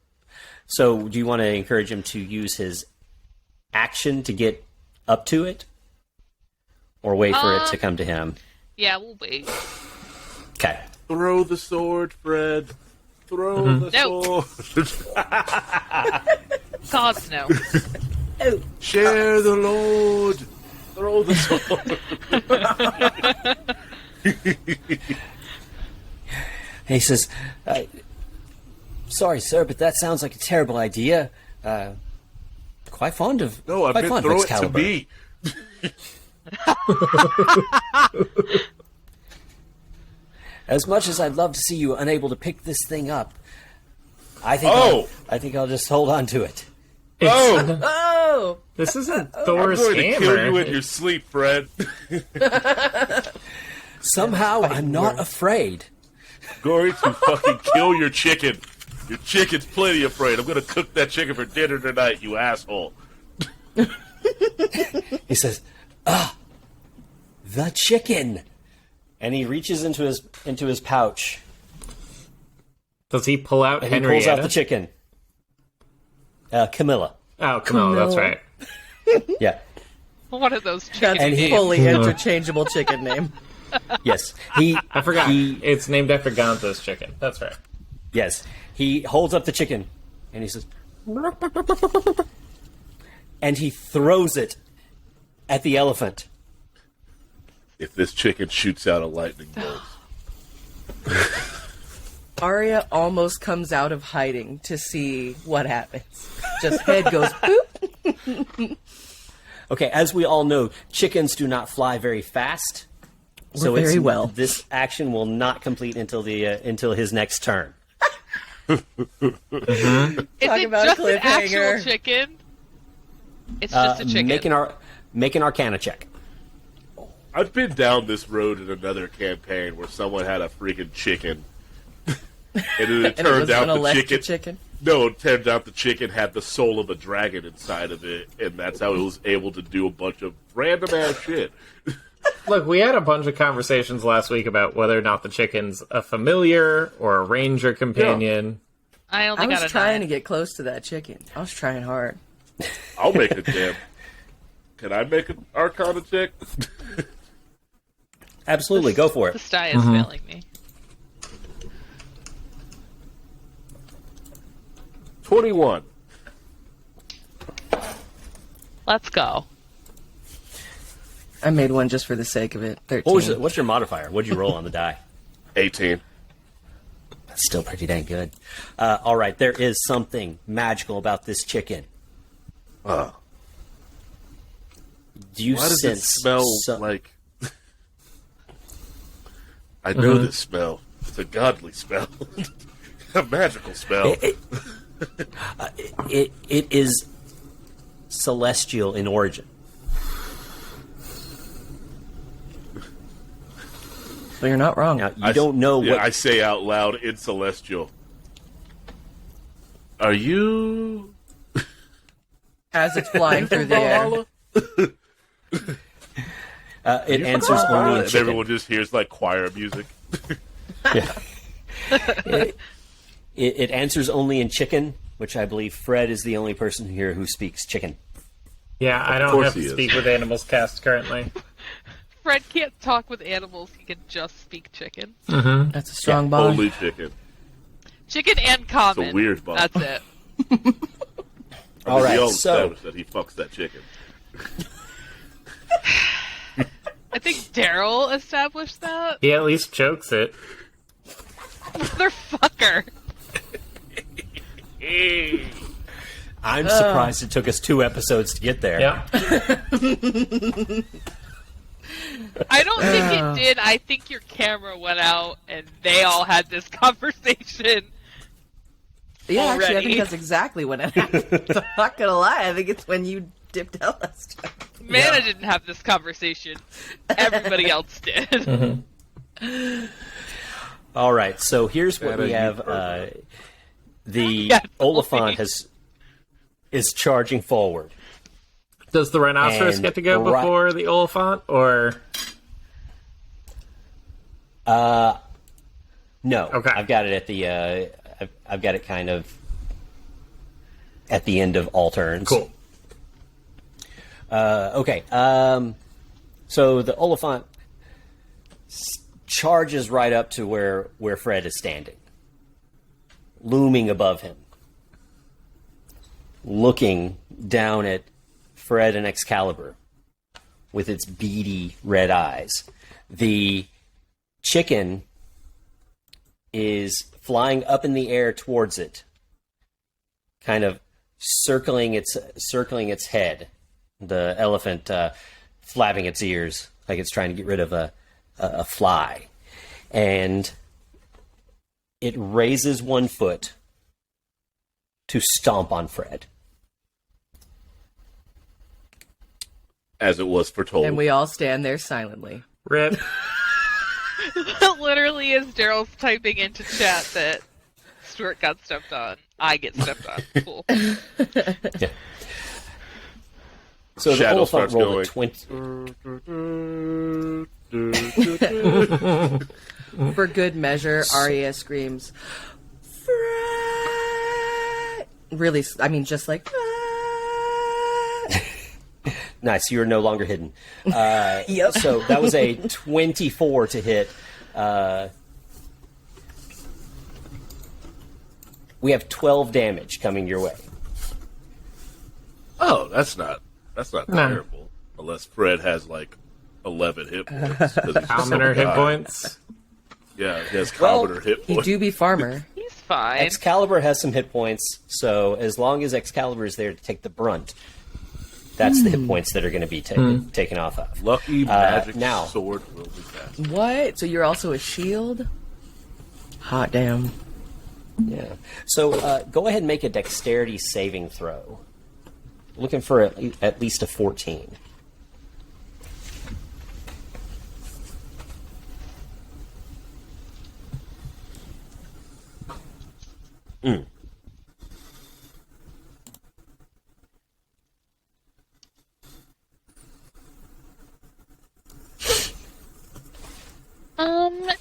So, do you want to encourage him to use his action to get up to it, or wait for it to come to him? Yeah, we'll wait. Okay. Throw the sword, Fred. Throw the sword. Gods no. Share the load. Throw the sword. And he says, "Sorry, sir, but that sounds like a terrible idea. Quite fond of. No, I quite meant fond of throw it to Excalibur." me. As much as I'd love to see you unable to pick this thing up, I think I think I'll just hold on to it. Oh, Oh, This isn't I'm Thor's going to kill hammer. you in your sleep, Fred. Somehow, I'm not afraid. Going to fucking kill your chicken. Your chicken's plenty afraid. I'm going to cook that chicken for dinner tonight, you asshole. He says, the chicken. And he reaches into his pouch Does he pull out and he pulls Henrietta? out the chicken. Camilla. Oh, Camilla, that's Camilla. right. Yeah. One of those that's chicken And he- a fully interchangeable chicken name. Yes. I forgot. He, It's named after Gonzo's chicken. That's right. yes. He holds up the chicken and he says, and he throws it at the elephant. If this chicken shoots out a lightning bolt. Arya almost comes out of hiding to see what happens. Just head goes boop. Okay, as we all know, chickens do not fly very fast. So very well. This action will not complete until his next turn. Is Talk it about just a an actual cliffhanger. chicken? It's just a chicken. Make an Arcana check. I've been down this road in another campaign where someone had a freaking chicken. And then it And it turned was out an the electric chicken. chicken. No, it turned out the chicken had the soul of a dragon inside of it, and that's how it was able to do a bunch of random ass shit. Look, we had a bunch of conversations last week about whether or not the chicken's a familiar or a ranger companion. I only I was got a trying 9. to get close to that chicken. I was trying hard. I'll make a damn. Can I make an Arcana check? Absolutely, go for The it. sty is failing me. 21. Let's go. I made one just for the sake of it. 13. What's your modifier? What'd you roll on the die? 18. That's still pretty dang good. All right, there is something magical about this chicken. Do you Why does sense it smell some- like... I know this smell. It's a godly smell. A magical smell. It is celestial in origin. So you're not wrong. Now you don't know Yeah, what. I say out loud in celestial. Are you... As it's flying through the air. It answers only in And chicken. everyone just hears like choir music. It answers only in chicken, which I believe Fred is the only person here who speaks chicken. Yeah, I don't course have he to is. speak with animals cast currently. Fred can't talk with animals. He can just speak chicken. That's a strong bond. Holy chicken. Chicken and common. It's a weird bond. That's it. I All mean, right, we all so- established that he fucks that chicken. I think Daryl established that. He at least chokes it. Motherfucker. I'm surprised it took us 2 episodes to get there. Yeah. I don't think it did. I think your camera went out and they all had this conversation. Yeah, actually, I already. think that's exactly when it happened. I'm not gonna lie. I think it's when you dipped out last time. Mana didn't have this conversation. Everybody else did. All right, so here's what Anna, we you have. heard The Yeah, Oliphant totally. is charging forward. Does the rhinoceros And get to go right- before the Oliphant, or No. Okay. I've got it at the I've got it kind of at the end of all turns. Cool. Okay. So the Oliphant charges right up to where Fred is standing, looming above him, looking down at Fred and Excalibur with its beady red eyes. The chicken is flying up in the air towards it, kind of circling its head. The elephant flapping its ears like it's trying to get rid of a fly. And it raises one foot to stomp on Fred. As it was foretold. And we all stand there silently. Rip. Literally, as Daryl's typing into chat that Stuart got stepped on, I get stepped on. Cool. Yeah. So the Shadow Oliphant starts rolled going. a 20. For good measure, Arya screams, Fred! Really, I mean, just like, Fred! Nice, you are no longer hidden. Yep. So that was a 24 to hit. We have 12 damage coming your way. Oh, that's not terrible. Unless Fred has like 11 hit points. How many are hit points? Yeah, he has Well, commoner hit He points. do be farmer. He's fine. Excalibur has some hit points, so as long as Excalibur is there to take the brunt, that's the hit points that are going to be taken off of. Lucky magic now. sword will be fast. What? So you're also a shield? Hot damn. Yeah. So go ahead and make a dexterity saving throw. Looking for at least a 14.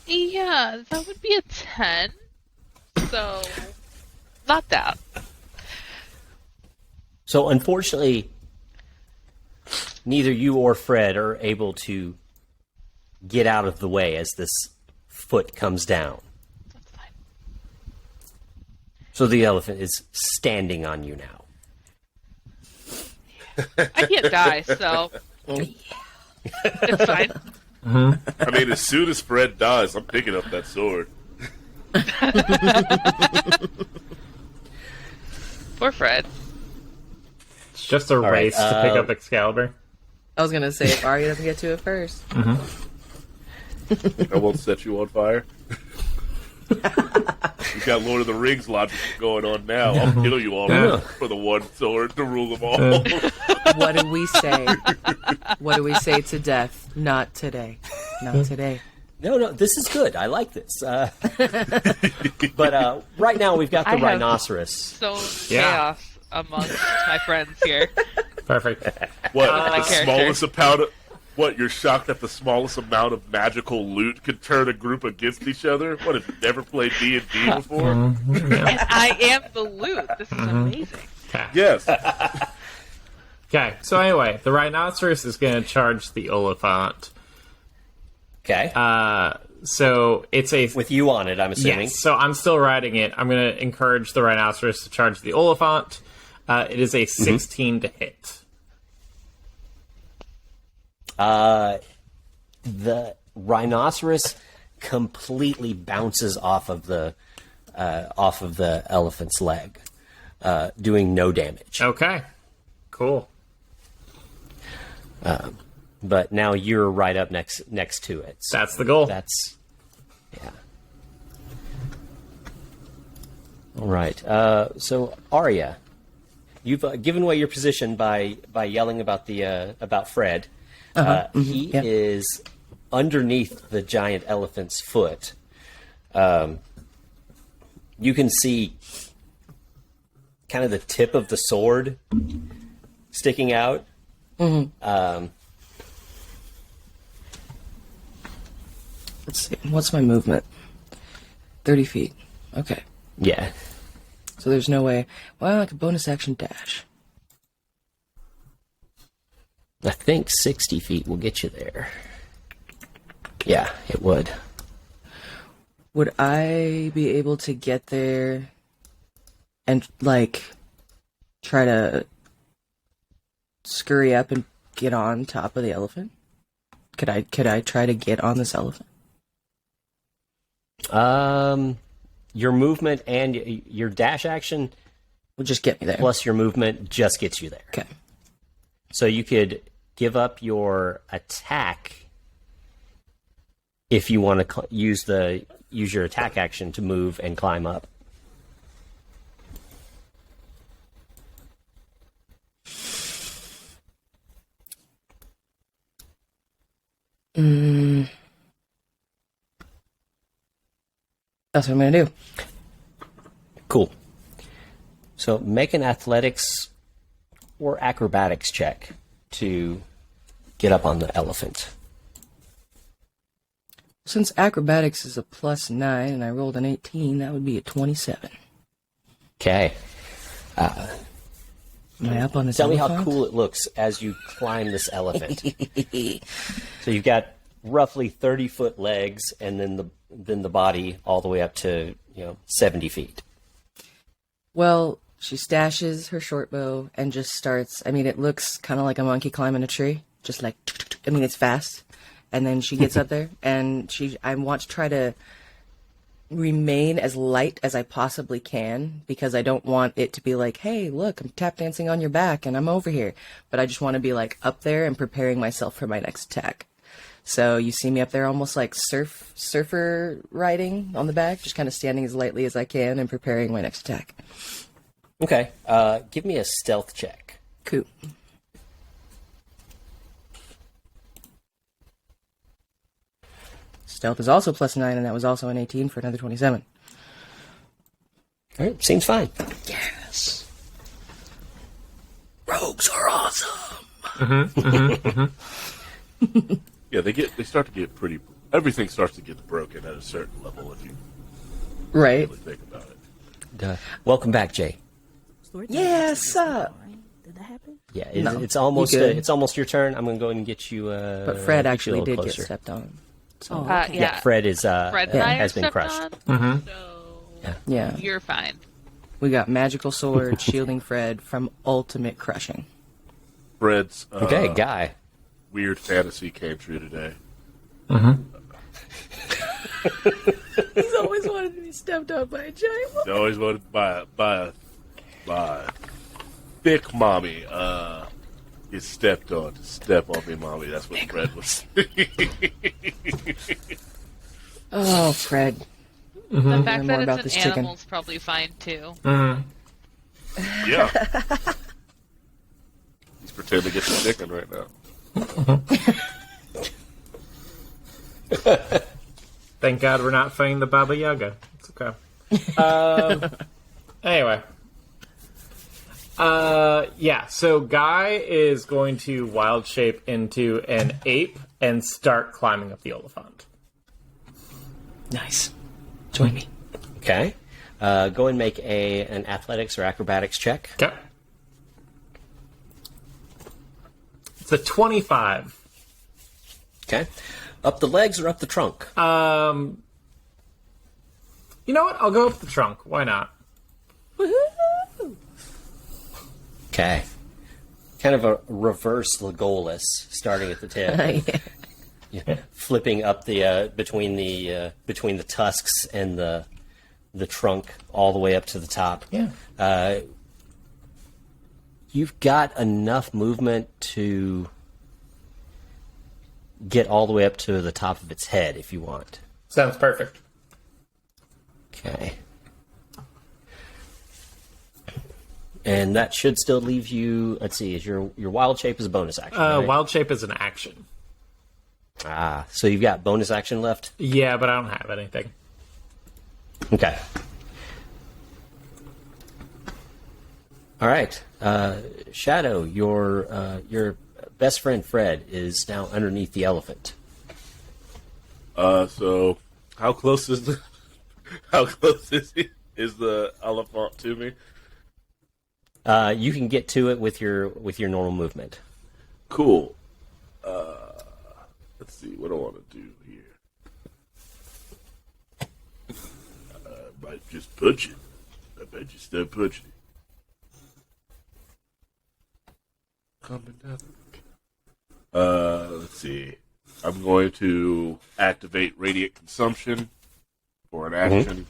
Yeah, that would be a 10. So, not that. So unfortunately, neither you or Fred are able to get out of the way as this foot comes down. That's fine. So the elephant is standing on you now. I can't die, so it's fine. I mean, as soon as Fred dies, I'm picking up that sword. Poor Fred. It's just a right, race to pick up Excalibur. I was gonna say, if Arya doesn't get to it first. I won't set you on fire. You've got Lord of the Rings logic going on now. I'll kill you all for the one sword to rule them all. What do we say? What do we say to death? Not today. Not today. No, this is good. I like this. But right now we've got the I have- rhinoceros. So Yeah. chaos amongst my friends here. Perfect. What? my The character. smallest amount of... What, you're shocked that the smallest amount of magical loot could turn a group against each other? What, have you never played D&D before? And I am the loot. This is amazing. Okay. Yes. Okay. So anyway, the rhinoceros is going to charge the Oliphant. Okay. So it's a With you on it, I'm assuming. yes. So I'm still riding it. I'm going to encourage the rhinoceros to charge the Oliphant. It is a 16 to hit. The rhinoceros completely bounces off of the elephant's leg, doing no damage. Okay. Cool. But now you're right up next to it. So That's the goal. that's yeah. All right. So Arya, you've given away your position by yelling about Fred. He yep. is underneath the giant elephant's foot. You can see kind of the tip of the sword sticking out. Let's see. What's my movement? 30 feet. Okay. Yeah. So there's no way. Well, I could bonus action dash. I think 60 feet will get you there. Yeah, it would. Would I be able to get there and, like, try to scurry up and get on top of the elephant? Could I try to get on this elephant? Your movement and your dash action Would just get me there. plus your movement just gets you there. Okay. So you could give up your attack if you want to use your attack action to move and climb up. That's what I'm gonna do. Cool. So make an athletics or acrobatics check to get up on the elephant. Since acrobatics is a +9 and I rolled an 18, that would be a 27. Okay. Am I up on this Tell me elephant? how cool it looks as you climb this elephant. So you've got roughly 30-foot legs, and then the body all the way up to 70 feet. Well, she stashes her short bow and just starts. I mean, it looks kind of like a monkey climbing a tree. Just like, I mean, it's fast. And then she gets up there, and I want to try to remain as light as I possibly can, because I don't want it to be like, hey, look, I'm tap dancing on your back and I'm over here. But I just want to be like up there and preparing myself for my next attack. So you see me up there almost like surfer riding on the back, just kind of standing as lightly as I can and preparing my next attack. Okay. Give me a stealth check. Cool. Stealth is also +9, and that was also an 18 for another 27. All right. Seems fine. Yes. Rogues are awesome. Yeah, they start to get pretty. Everything starts to get broken at a certain level if you Right. really think about it. Welcome back, Jay. Story Yes, right? Did that happen? Yeah, No, it's almost you good. it's almost your turn. I'm going to go ahead and get you. But Fred get you a actually little did get closer. stepped on. Oh, Yeah. Yeah, Fred is Fred and I has are been stepped crushed. on, so Yeah. you're fine. We got magical sword shielding Fred from ultimate crushing. Fred's Okay, guy. weird fantasy came true today. He's always wanted to be stepped on by a giant He always wanted by a thick mommy. Get stepped on. Step on me, mommy. That's what Fred was saying. Oh, Fred. The fact Learn that more about it's this an chicken. animal's probably fine too. Yeah. He's pretending to get the chicken right now. Thank God we're not fighting the Baba Yaga. It's okay. Anyway. Yeah, so Guy is going to wild shape into an ape and start climbing up the Oliphant. Nice. Join me. Okay. Go and make an athletics or acrobatics check. Okay. It's a 25. Okay. Up the legs or up the trunk? You know what? I'll go up the trunk. Why not? Okay. Kind of a reverse Legolas, starting at the tip, Yeah. flipping up the between the tusks and the trunk all the way up to the top. Yeah. You've got enough movement to get all the way up to the top of its head if you want. Sounds perfect. Okay. And that should still leave you. Let's see. Is your wild shape is a bonus action? Right? Wild shape is an action. So you've got bonus action left. Yeah, but I don't have anything. Okay. All right. Shadow, your best friend Fred is now underneath the elephant. So how close is he? is the elephant to me? You can get to it with your normal movement. Cool. Let's see. What do I want to do here? I might just punch it. I might just start punching it. Coming down. Let's see. I'm going to activate radiant consumption for an action.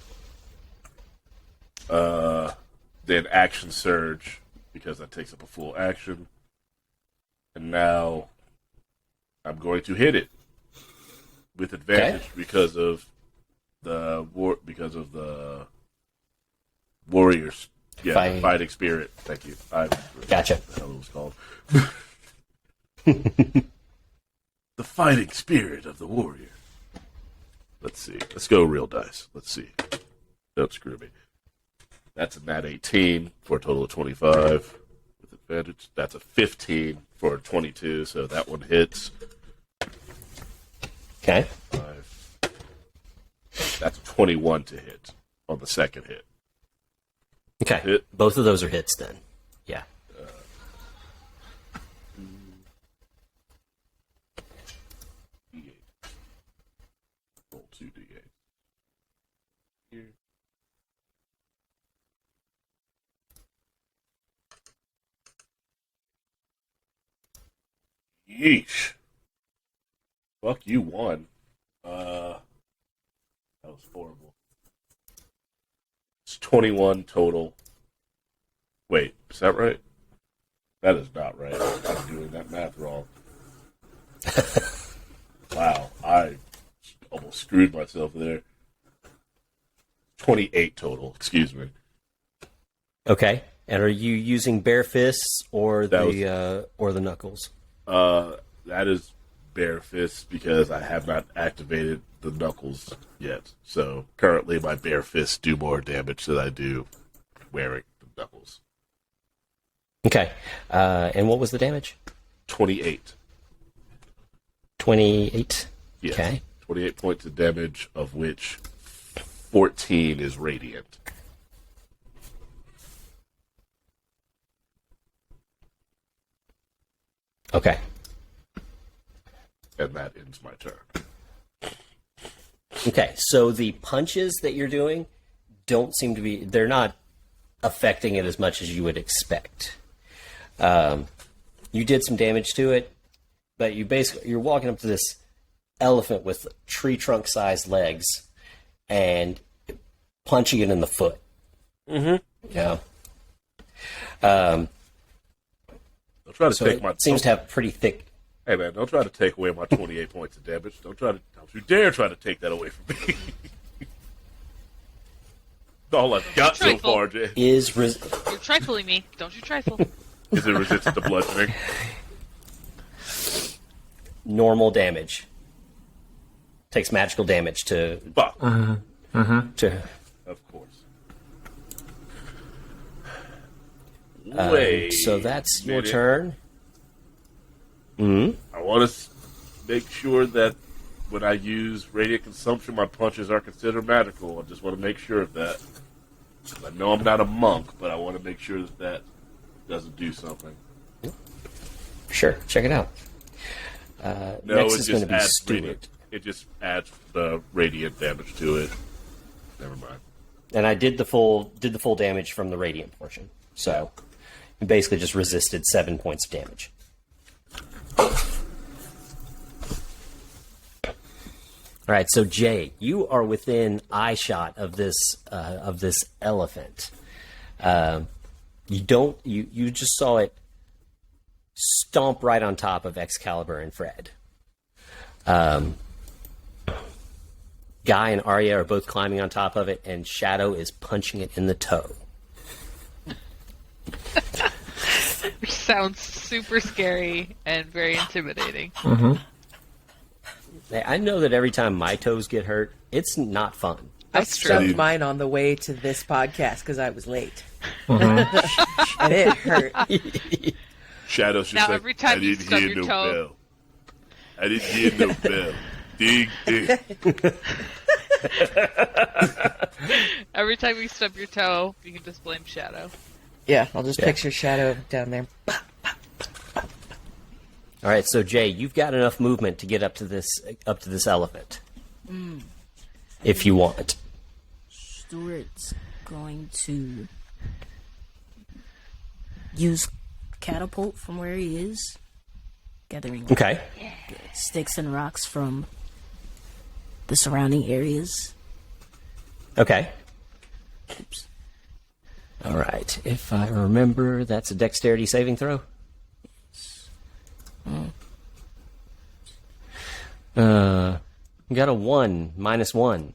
Then action surge because that takes up a full action. And now I'm going to hit it with advantage because of the warriors. Yeah, the fighting spirit. Thank you. Gotcha. What the hell it was called. The fighting spirit of the warrior. Let's see. Let's go real dice. Let's see. Don't screw me. That's a nat 18 for a total of 25 with advantage. That's a 15 for a 22, so that one hits. Okay. 5. That's a 21 to hit on the second hit. Okay. Hit. Both of those are hits then. Yeah. D8. Roll 2d8. Here. Yeesh. Fuck you, won. That was horrible. It's 21 total. Wait, is that right? That is not right. I'm doing that math wrong. Wow, I almost screwed myself there. 28 total, excuse me. Okay. And are you using bare fists or the knuckles? That is bare fists because I have not activated the knuckles yet. So currently my bare fists do more damage than I do wearing the knuckles. Okay. And what was the damage? 28. 28. Yes. Okay. 28 points of damage, of which 14 is radiant. Okay. And that ends my turn. Okay. So the punches that you're doing don't seem to be, they're not affecting it as much as you would expect. You did some damage to it, but you're walking up to this elephant with tree trunk sized legs and punching it in the foot. Mm-hmm. Yeah. Don't try to So take it my. seems to have pretty thick. Hey man, don't try to take away my 28 points of damage. Don't you dare try to take that away from me. All I've got so Trifle. far, Jay. You're trifling me. Don't you trifle. Is it resistant to bludgeoning? Normal damage. Takes magical damage to Fuck. to Of course. so that's your minute. turn. I want to make sure that when I use radiant consumption, my punches are considered magical. I just want to make sure of that. I know I'm not a monk, but I want to make sure that doesn't do something. Sure, check it out. No, Next it is going just to be adds Stuart. radiant. It just adds the radiant damage to it. Never mind. And I did the full damage from the radiant portion. So you basically just resisted 7 points of damage. All right, so Jay, you are within eye shot of this elephant. You just saw it stomp right on top of Excalibur and Fred. Guy and Arya are both climbing on top of it, and Shadow is punching it in the toe. Which sounds super scary and very intimidating. I know that every time my toes get hurt, it's not fun. I That's true. stubbed mine on the way to this podcast because I was late. And it hurt. Shadow's just Now, like, every time I you didn't stub hear your no toe- bell. I didn't hear no bell. Ding, ding. Every time you stub your toe, you can just blame Shadow. Yeah, I'll just picture Shadow down there. All right, so Jay, you've got enough movement to get up to this elephant, if you want. Stuart's going to use catapult from where he is, gathering Okay. sticks and rocks from the surrounding areas. Okay. Oops. All right. If I remember, that's a dexterity saving throw. You got a 1, -1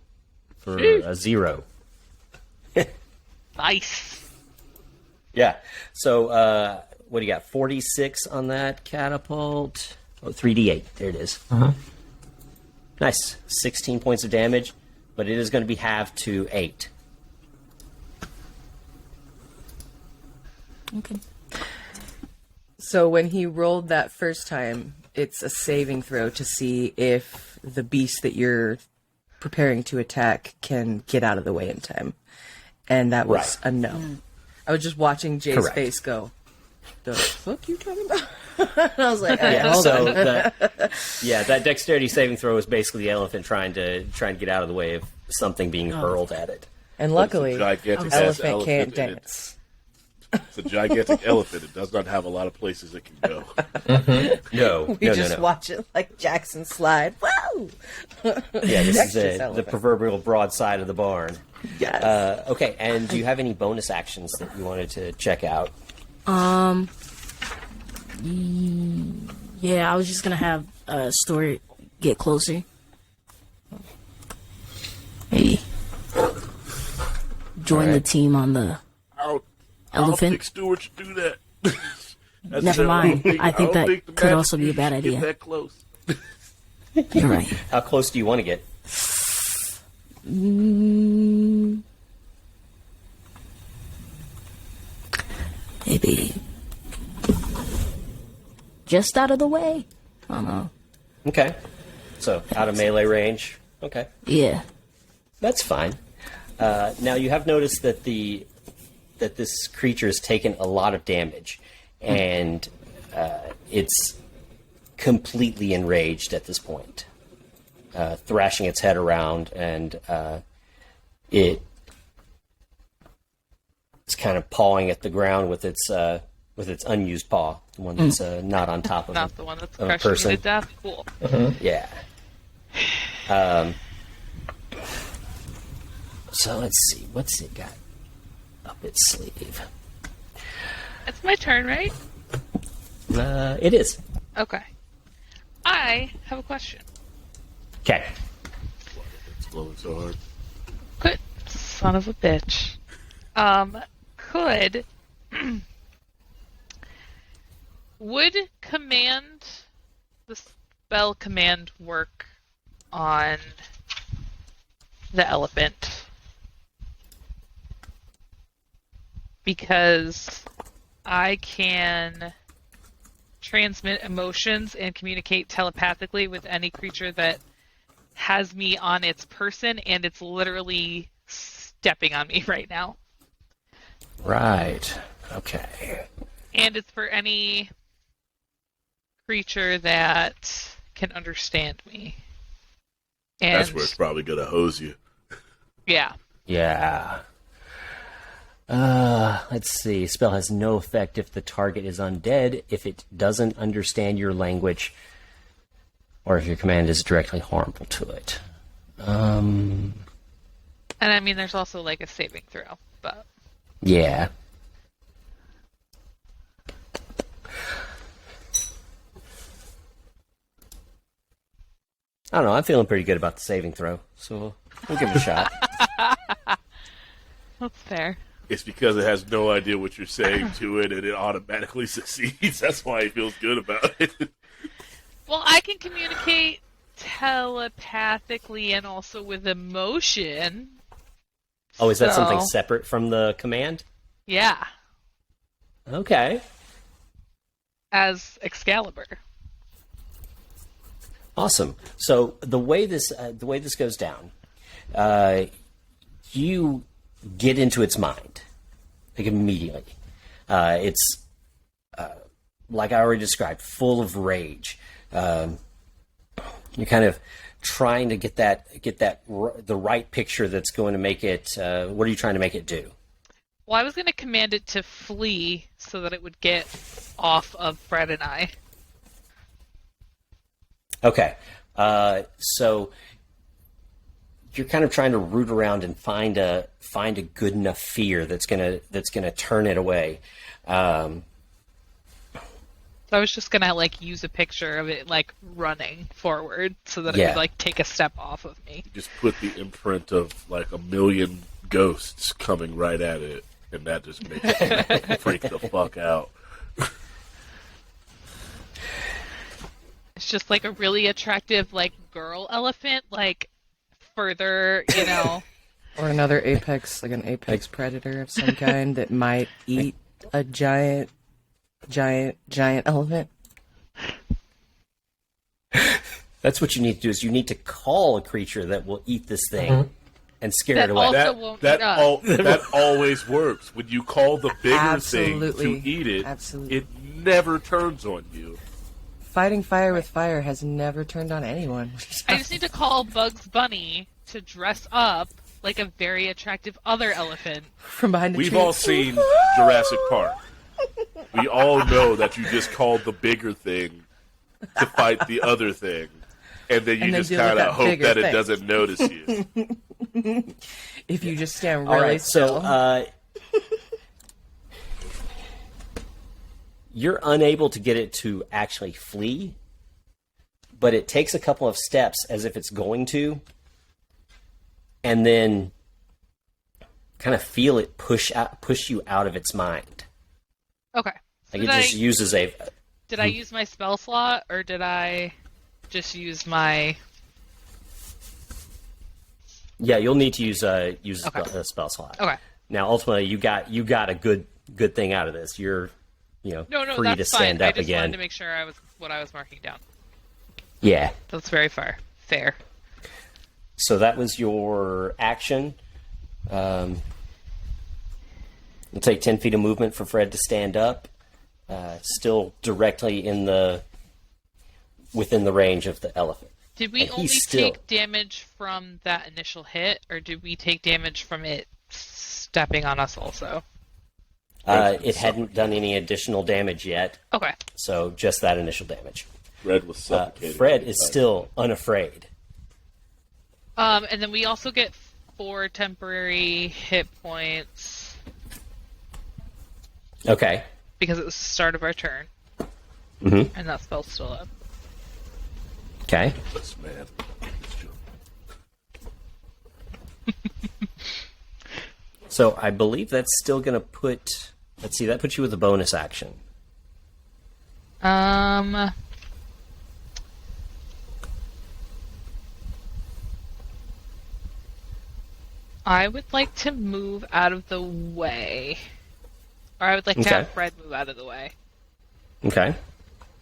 for a 0. Nice. Yeah. So, what do you got? 46 on that catapult. Oh, 3d8. There it is. Nice. 16 points of damage, but it is going to be halved to 8. Okay. So when he rolled that first time, it's a saving throw to see if the beast that you're preparing to attack can get out of the way in time. And that was a no. I was just watching Jay's Correct. face go, the fuck you talking about? And I was like, Yeah, hold so on. that dexterity saving throw is basically the elephant trying to get out of the way of something being hurled at it. And luckily, gigantic elephant can't and dance. It's a gigantic elephant. It does not have a lot of places it can go. No, We no, just no. watch it like Jackson slide. Woo! Yeah, this is Dexterous the elephant. proverbial broadside of the barn. Yes. Okay, and do you have any bonus actions that you wanted to check out? Yeah, I was just gonna have Stuart get closer. Maybe join the team on the I don't elephant. think Stewart should do that. Never mind. I think that the could magic also be a bad should get idea. that close. You're right. How close do you want to get? Maybe just out of the way. I don't know. Okay, so out of melee range. Okay, Yeah. that's fine. Now you have noticed that this creature has taken a lot of damage, and it's completely enraged at this point, thrashing its head around, and it's kind of pawing at the ground with its unused paw, the one that's not on top of Not the one that's of a crushing person. you to death. Cool. Yeah. So let's see, what's it got up its sleeve? It's my turn, right? It is. Okay. I have a question. Okay. It's blowing so hard. Good son of a bitch. Could would the spell command work on the elephant? Because I can transmit emotions and communicate telepathically with any creature that has me on its person, and it's literally stepping on me right now. Right. Okay. And it's for any creature that can understand me. And That's where it's probably going to hose you. yeah. Yeah. Let's see. Spell has no effect if the target is undead, if it doesn't understand your language, or if your command is directly harmful to it. And I mean, there's also like a saving throw, but Yeah. I don't know. I'm feeling pretty good about the saving throw, so we'll give it a shot. that's fair. It's because it has no idea what you're saying to it, and it automatically succeeds. That's why it feels good about it. Well, I can communicate telepathically and also with emotion. Oh, is that So- something separate from the command? Yeah, Okay. as Excalibur. Awesome. So the way this goes down, You get into its mind, like immediately. It's like I already described, full of rage. You're kind of trying to get the right picture that's going to make it. What are you trying to make it do? Well, I was going to command it to flee so that it would get off of Fred and I. Okay, so you're kind of trying to root around and find a good enough fear that's gonna turn it away. So I was just gonna use a picture of it running forward so that it would take a step off of me. Just put the imprint of a million ghosts coming right at it, and that just makes it freak the fuck out. It's just a really attractive girl elephant, further, Or another apex, like an apex predator of some kind that might eat a giant elephant. That's what you need to do. Is you need to call a creature that will eat this thing and scare it away. Also won't eat us. That always works. When you call the bigger Absolutely. thing to eat it, Absolutely. it never turns on you. Fighting fire with fire has never turned on anyone. I just need to call Bugs Bunny to dress up like a very attractive other elephant. From behind the We've tree. all seen Jurassic Park. We all know that you just called the bigger thing to fight the other thing, and then you And then just deal with kind of that hope bigger that it thing. doesn't notice you. If you just stand All really right, still. so you're unable to get it to actually flee, but it takes a couple of steps as if it's going to, and then kind of feel it push you out of its mind. Okay. So Like it just uses a. Did I use my spell slot, or did I just use my... Yeah, you'll need to use a spell slot. Okay. Now, ultimately, you got a good thing out of this. You're No, free that's to stand fine. up I just again. wanted to make sure what I was marking down. Yeah. That's very fair. So that was your action. It'll take 10 feet of movement for Fred to stand up. Still directly within the range of the elephant. Did we And only he's still- take damage from that initial hit, or did we take damage from it stepping on us also? It hadn't done any additional damage yet, Okay. so just that initial damage. Fred was suffocated. Fred is still unafraid. And then we also get 4 temporary hit points Okay. because it was the start of our turn, Mm-hmm. and that spell's still up. Okay. Yes, man. So I believe that's still going to put... Let's see, that puts you with a bonus action. I would like to move out of the way. Or I would like to Okay. have Fred move out of the way. Okay.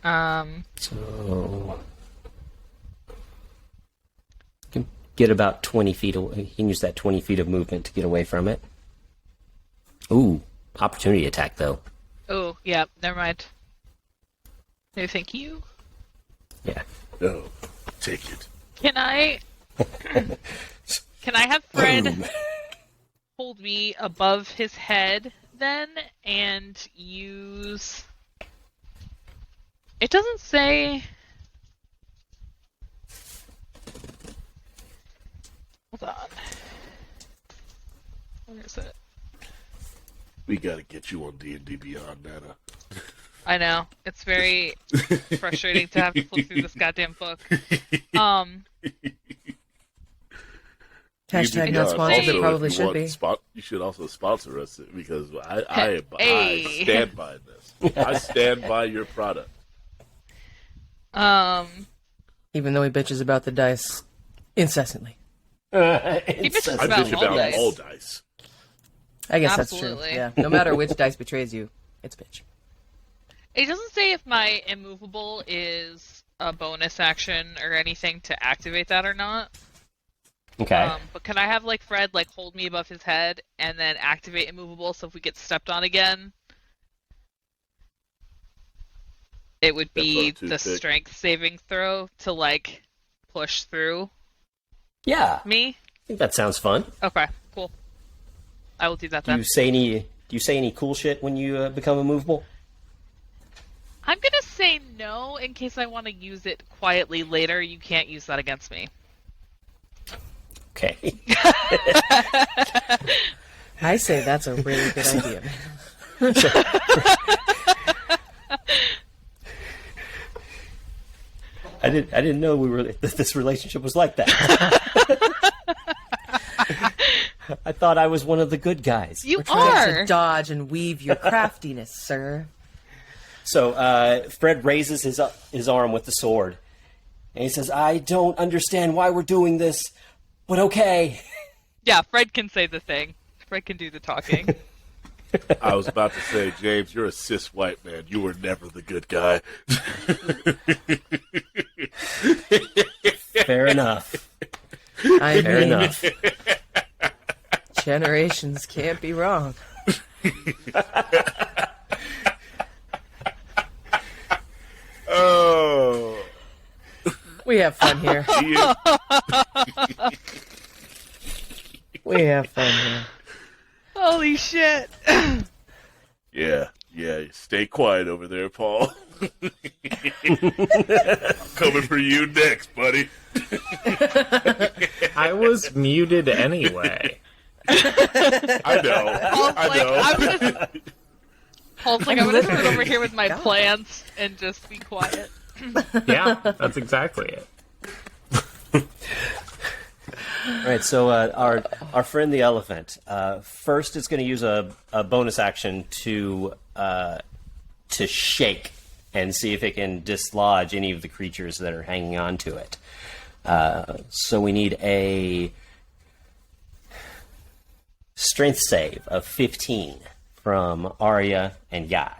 Um, So... You can get about 20 feet away. You can use that 20 feet of movement to get away from it. Ooh, opportunity attack, though. oh, yeah, never mind. No, thank you. Yeah. No, take it. Can I... Can I have Fred hold me above his head then and use... It doesn't say... Hold on. Where is it? We gotta get you on D&D Beyond, Nana. I know. It's very frustrating to have to flip through this goddamn book. Hashtag D&D not Beyond. sponsored, Also, it if probably you should want be. You should also sponsor us because I Hey. stand by this. I stand by your product. Even though he bitches about the dice incessantly. He bitches I about bitch all about dice. all dice. I guess Absolutely. that's true. Yeah. No matter which dice betrays you, it's bitch. It doesn't say if my immovable is a bonus action or anything to activate that or not. Okay. But can I have like Fred like hold me above his head and then activate immovable so if we get stepped on again, it would Step be on the toothpick. strength saving throw to like push through Yeah, I me? think that sounds fun. Okay, cool. I will do that Do then. you say any cool shit when you become immovable? I'm gonna say no in case I want to use it quietly later. You can't use that against me. Okay. I say that's a really good idea. I didn't know that this relationship was like that. I thought I was one of the good guys. You We're trying are. to dodge and weave your craftiness, sir. So Fred raises his arm with the sword, and he says, "I don't understand why we're doing this, but okay." Yeah, Fred can say the thing. Fred can do the talking. I was about to say, James, you're a cis white man. You were never the good guy. Fair enough. I Fair mean, enough. generations can't be wrong. Oh. We have fun here. Yeah. We have fun here. Holy shit. Yeah. Stay quiet over there, Paul. I'm coming for you next, buddy. I was muted anyway. I know. Paul's like, I'm gonna sit over here with my plants and just be quiet. Yeah, that's exactly it. All right, so our friend the elephant first is going to use a bonus action to shake and see if it can dislodge any of the creatures that are hanging on to it. So we need a strength save of 15 from Arya and Guy.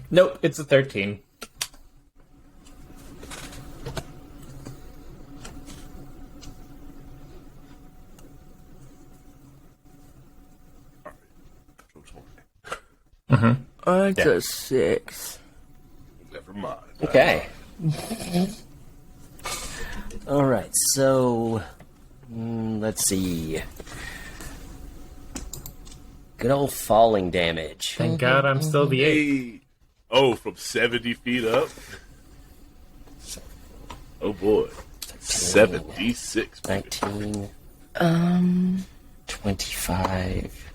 Nope, it's a 13. It's a 6. Never mind. Okay. All right, so let's see. Good old falling damage. Thank God I'm still the 8. Hey. Oh, from 70 feet up? Oh, boy. 76. baby. 19. 25.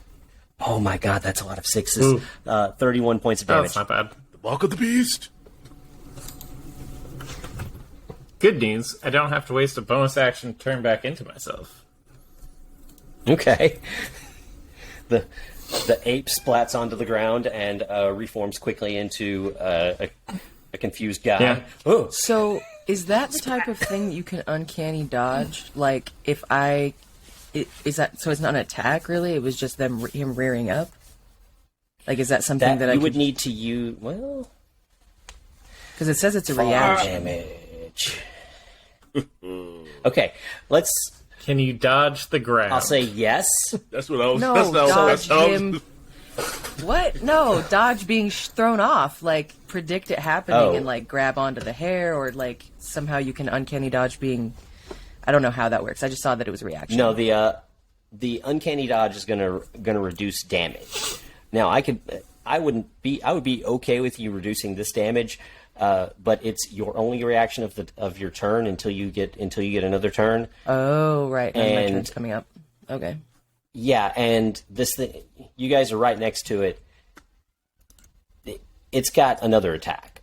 Oh my god, that's a lot of sixes. Ooh. 31 points of Oh, damage. that's not bad. The Mark of the Beast. Good news, I don't have to waste a bonus action to turn back into myself. Okay. The ape splats onto the ground and reforms quickly into a confused guy. Yeah. Oh, So, is that the type of thing you can uncanny dodge? Like, if is that so? It's not an attack, really. It was just him rearing up. Like, is that something that I you would could? need to use. Well, Because it says it's a fall reaction. damage. Okay, let's. Can you dodge the ground? I'll say yes. That's what I was. No, that's what I was- dodge him. What? No, dodge being thrown off. Like, predict it happening Oh. and like grab onto the hair, or like somehow you can uncanny dodge being. I don't know how that works. I just saw that it was a reaction. No, the uncanny dodge is gonna reduce damage. Now, I would be okay with you reducing this damage, but it's your only reaction of your turn until you get another turn. Oh, right. And my And- turn's coming up. Okay. Yeah, and this thing, you guys are right next to it. It's got another attack,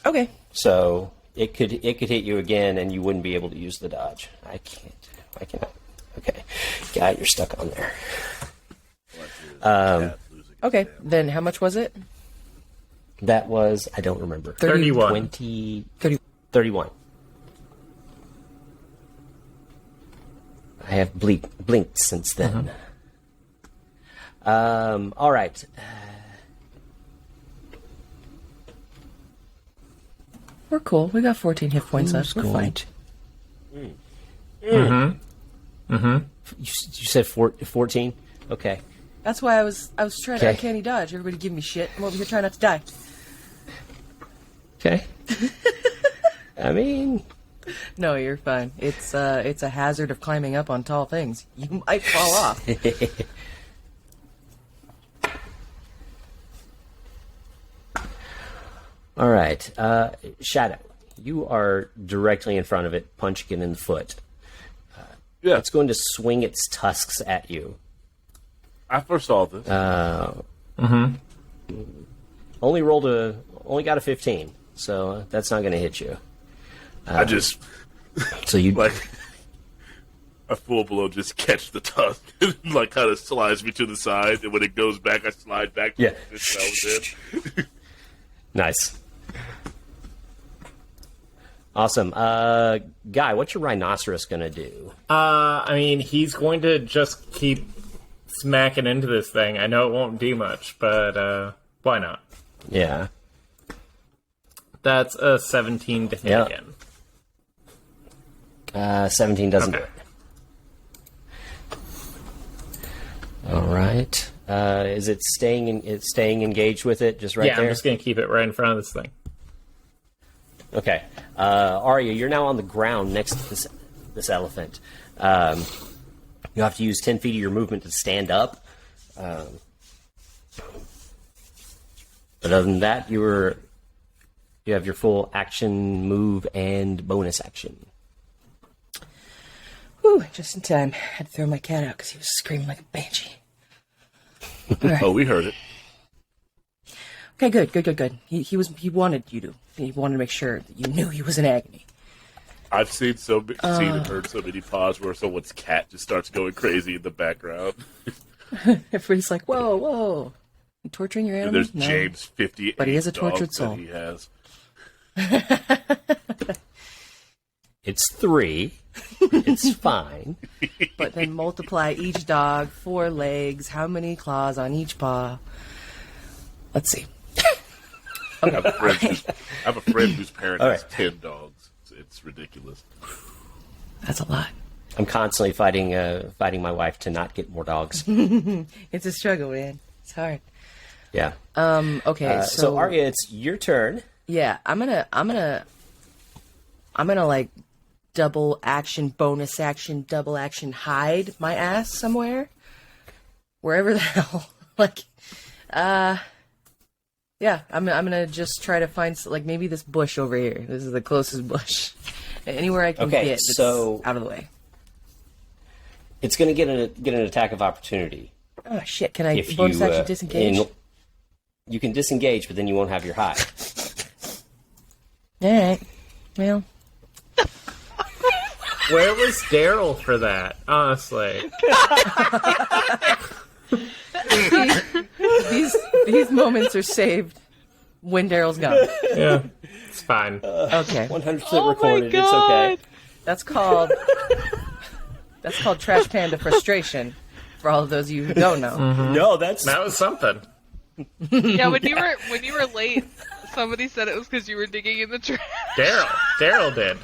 Okay. so it could hit you again, and you wouldn't be able to use the dodge. I cannot. Okay, Guy, you're stuck on there. Okay. Then how much was it? That was, I don't remember. 31. 20, 30. 31. I have blinked since then. All right. we're cool. We got 14 hit points left. We're fine. You said 14? Okay. That's why I was trying to Okay. uncanny dodge. Everybody give me shit. I'm over here trying not to die. Okay. I mean, No, you're fine. It's a hazard of climbing up on tall things. You might fall off. all right. Shadow, you are directly in front of it, punching it in the foot. Yeah, It's going to swing its tusks at you. I foresaw this. Only got a 15, so that's not going to hit you. I just So you like a full blow, just catch the tusk, and like kind of slides me to the side, and when it goes back, I slide back. To Yeah. the position I was in. Nice. Awesome. Guy, what's your rhinoceros going to do? I mean, he's going to just keep smacking into this thing. I know it won't do much, but why not? Yeah. That's a 17 to hit Yeah. again. 17 doesn't Okay. do it. All right. Is it staying engaged with it just right Yeah, there? I'm just going to keep it right in front of this thing. Okay. Arya, you're now on the ground next to this elephant. You have to use 10 feet of your movement to stand up. But other than that, you have your full action, move, and bonus action. Whew, just in time. Had to throw my cat out because he was screaming like a banshee. All right. Oh, we heard it. Okay, good. He wanted you to. He wanted to make sure that you knew he was in agony. I've seen seen and heard so many paws where someone's cat just starts going crazy in the background. Everybody's like, whoa. You torturing your And animal? there's James 58 But he is a tortured dogs soul. that he has. It's 3. It's fine. But then multiply each dog, 4 legs, how many claws on each paw? Let's see. I have a friend whose parent All has right. 10 dogs. It's ridiculous. That's a lot. I'm constantly fighting my wife to not get more dogs. It's a struggle, man. It's hard. Yeah. Okay, So Arya, it's your turn. yeah, I'm gonna like double action, bonus action, double action, hide my ass somewhere, wherever the hell. Like, yeah, I'm gonna just try to find like maybe this bush over here. This is the closest bush. Anywhere I can Okay, get that's so- out of the way. It's going to get an attack of opportunity. Oh shit! Can I If bonus you action disengage? you can disengage, but then you won't have your hide. All right. Well, Where was Daryl for that? Honestly. these moments are saved when Daryl's gone. Yeah, it's fine. Okay, 100% Oh my recorded. It's God. okay. that's called Trash Panda frustration. For all of those of you who don't know. No, that's That was something. Yeah, when you were late, somebody said it was because you were digging in the trash. Daryl did.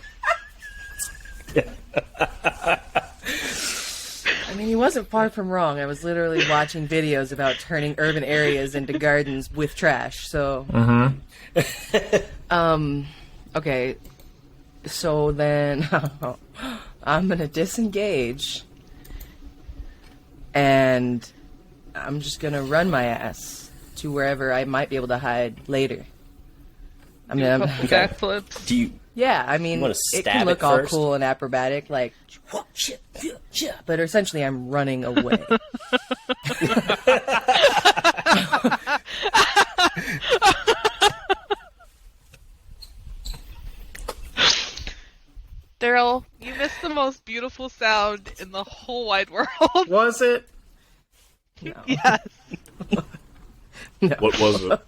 I mean, he wasn't far from wrong. I was literally watching videos about turning urban areas into gardens with trash. So, okay. So then, I'm gonna disengage, and I'm just gonna run my ass to wherever I might be able to hide later. I'm gonna. Backflips. do you Yeah, I mean, wanna it stab can look it all first? cool and acrobatic, like, but essentially I'm running away. Daryl, you missed the most beautiful sound in the whole wide world. Was it? Yes. What was it?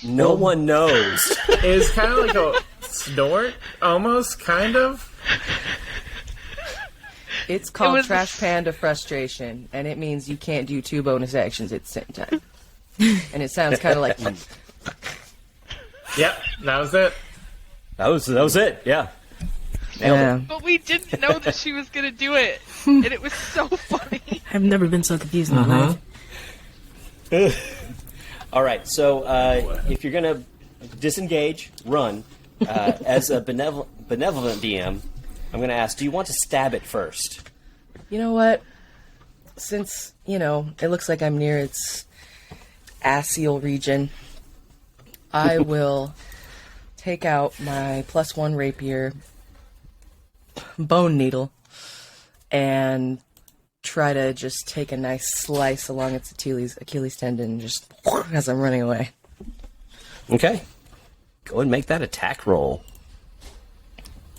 No one knows. It was kind of like a snort, almost, kind of. It's called was- Trash Panda Frustration, and it means you can't do 2 bonus actions at the same time. And it sounds kind of like... Yep, that was it. That was it. Yeah. Nailed Yeah. But we didn't know that she was gonna do it, and it was so funny. I've never been so confused in my life. it. All right. So if you're gonna disengage, run. As a benevolent DM, I'm gonna ask: do you want to stab it first? You know what? Since, it looks like I'm near its axial region, I will take out my +1 rapier bone needle and try to just take a nice slice along its Achilles tendon just as I'm running away. Okay. Go ahead and make that attack roll.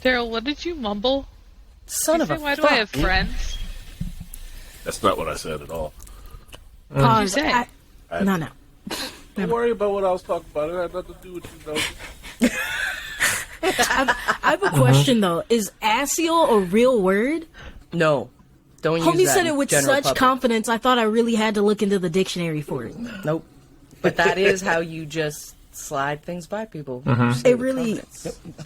Daryl, what did you mumble? Son of a Why do fuck. I have friends? That's not what I said at all. Pause. say? No. Don't worry about what I was talking about. It had nothing to do with you, know. I have a question though. Is axial a real word? No. Don't use Homie that said in it with general such public. confidence. I thought I really had to look into the dictionary for it. Nope. But that is how you just slide things by people. It really.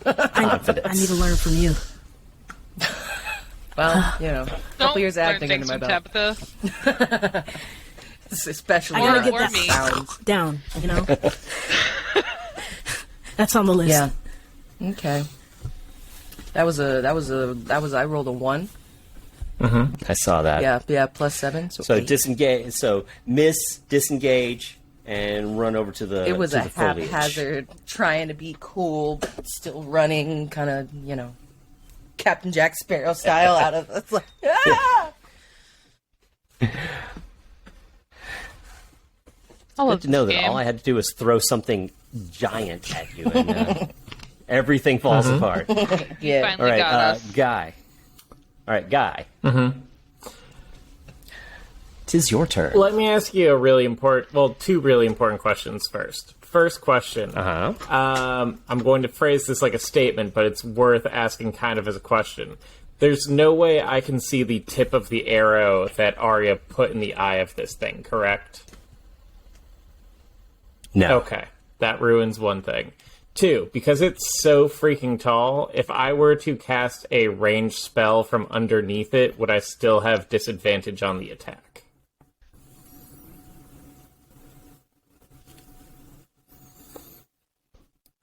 I need to learn from you. Well, a couple years learn acting under things my from belt. Tabitha. Especially I gotta around get that sounds. down. That's on the list. Yeah. Okay. I rolled a 1. I saw that. Yeah, +7. So 8. disengage. So disengage, and run over to the. It was to a the foliage. haphazard, trying to be cool, but still running, kind of, Captain Jack Sparrow style out of. It's like, ah! I love Good to know this that game. all I had to do was throw something giant at you, and everything falls apart. Yeah. Finally All right, got us. Guy. All right, Guy. Tis your turn. Let me ask you two really important questions first. First question. I'm going to phrase this like a statement, but it's worth asking kind of as a question. There's no way I can see the tip of the arrow that Arya put in the eye of this thing, correct? No. Okay, that ruins one thing. 2, because it's so freaking tall, if I were to cast a ranged spell from underneath it, would I still have disadvantage on the attack?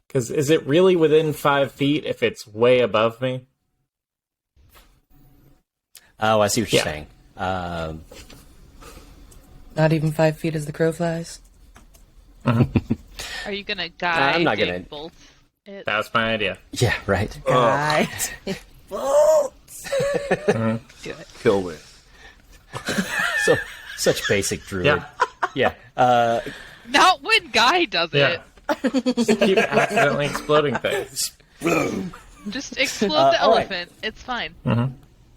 Because is it really within 5 feet if it's way above me? Oh, I see what you're Yeah. saying. Not even 5 feet as the crow flies. Are you gonna guide? I'm not gonna- bolt it? That's my idea. Yeah, right. Right. Do it. Kill me. So such basic druid. Yeah. Yeah. Not when Guy does Yeah. it. Just keep accidentally exploding things. Just explode the all right. elephant. It's fine.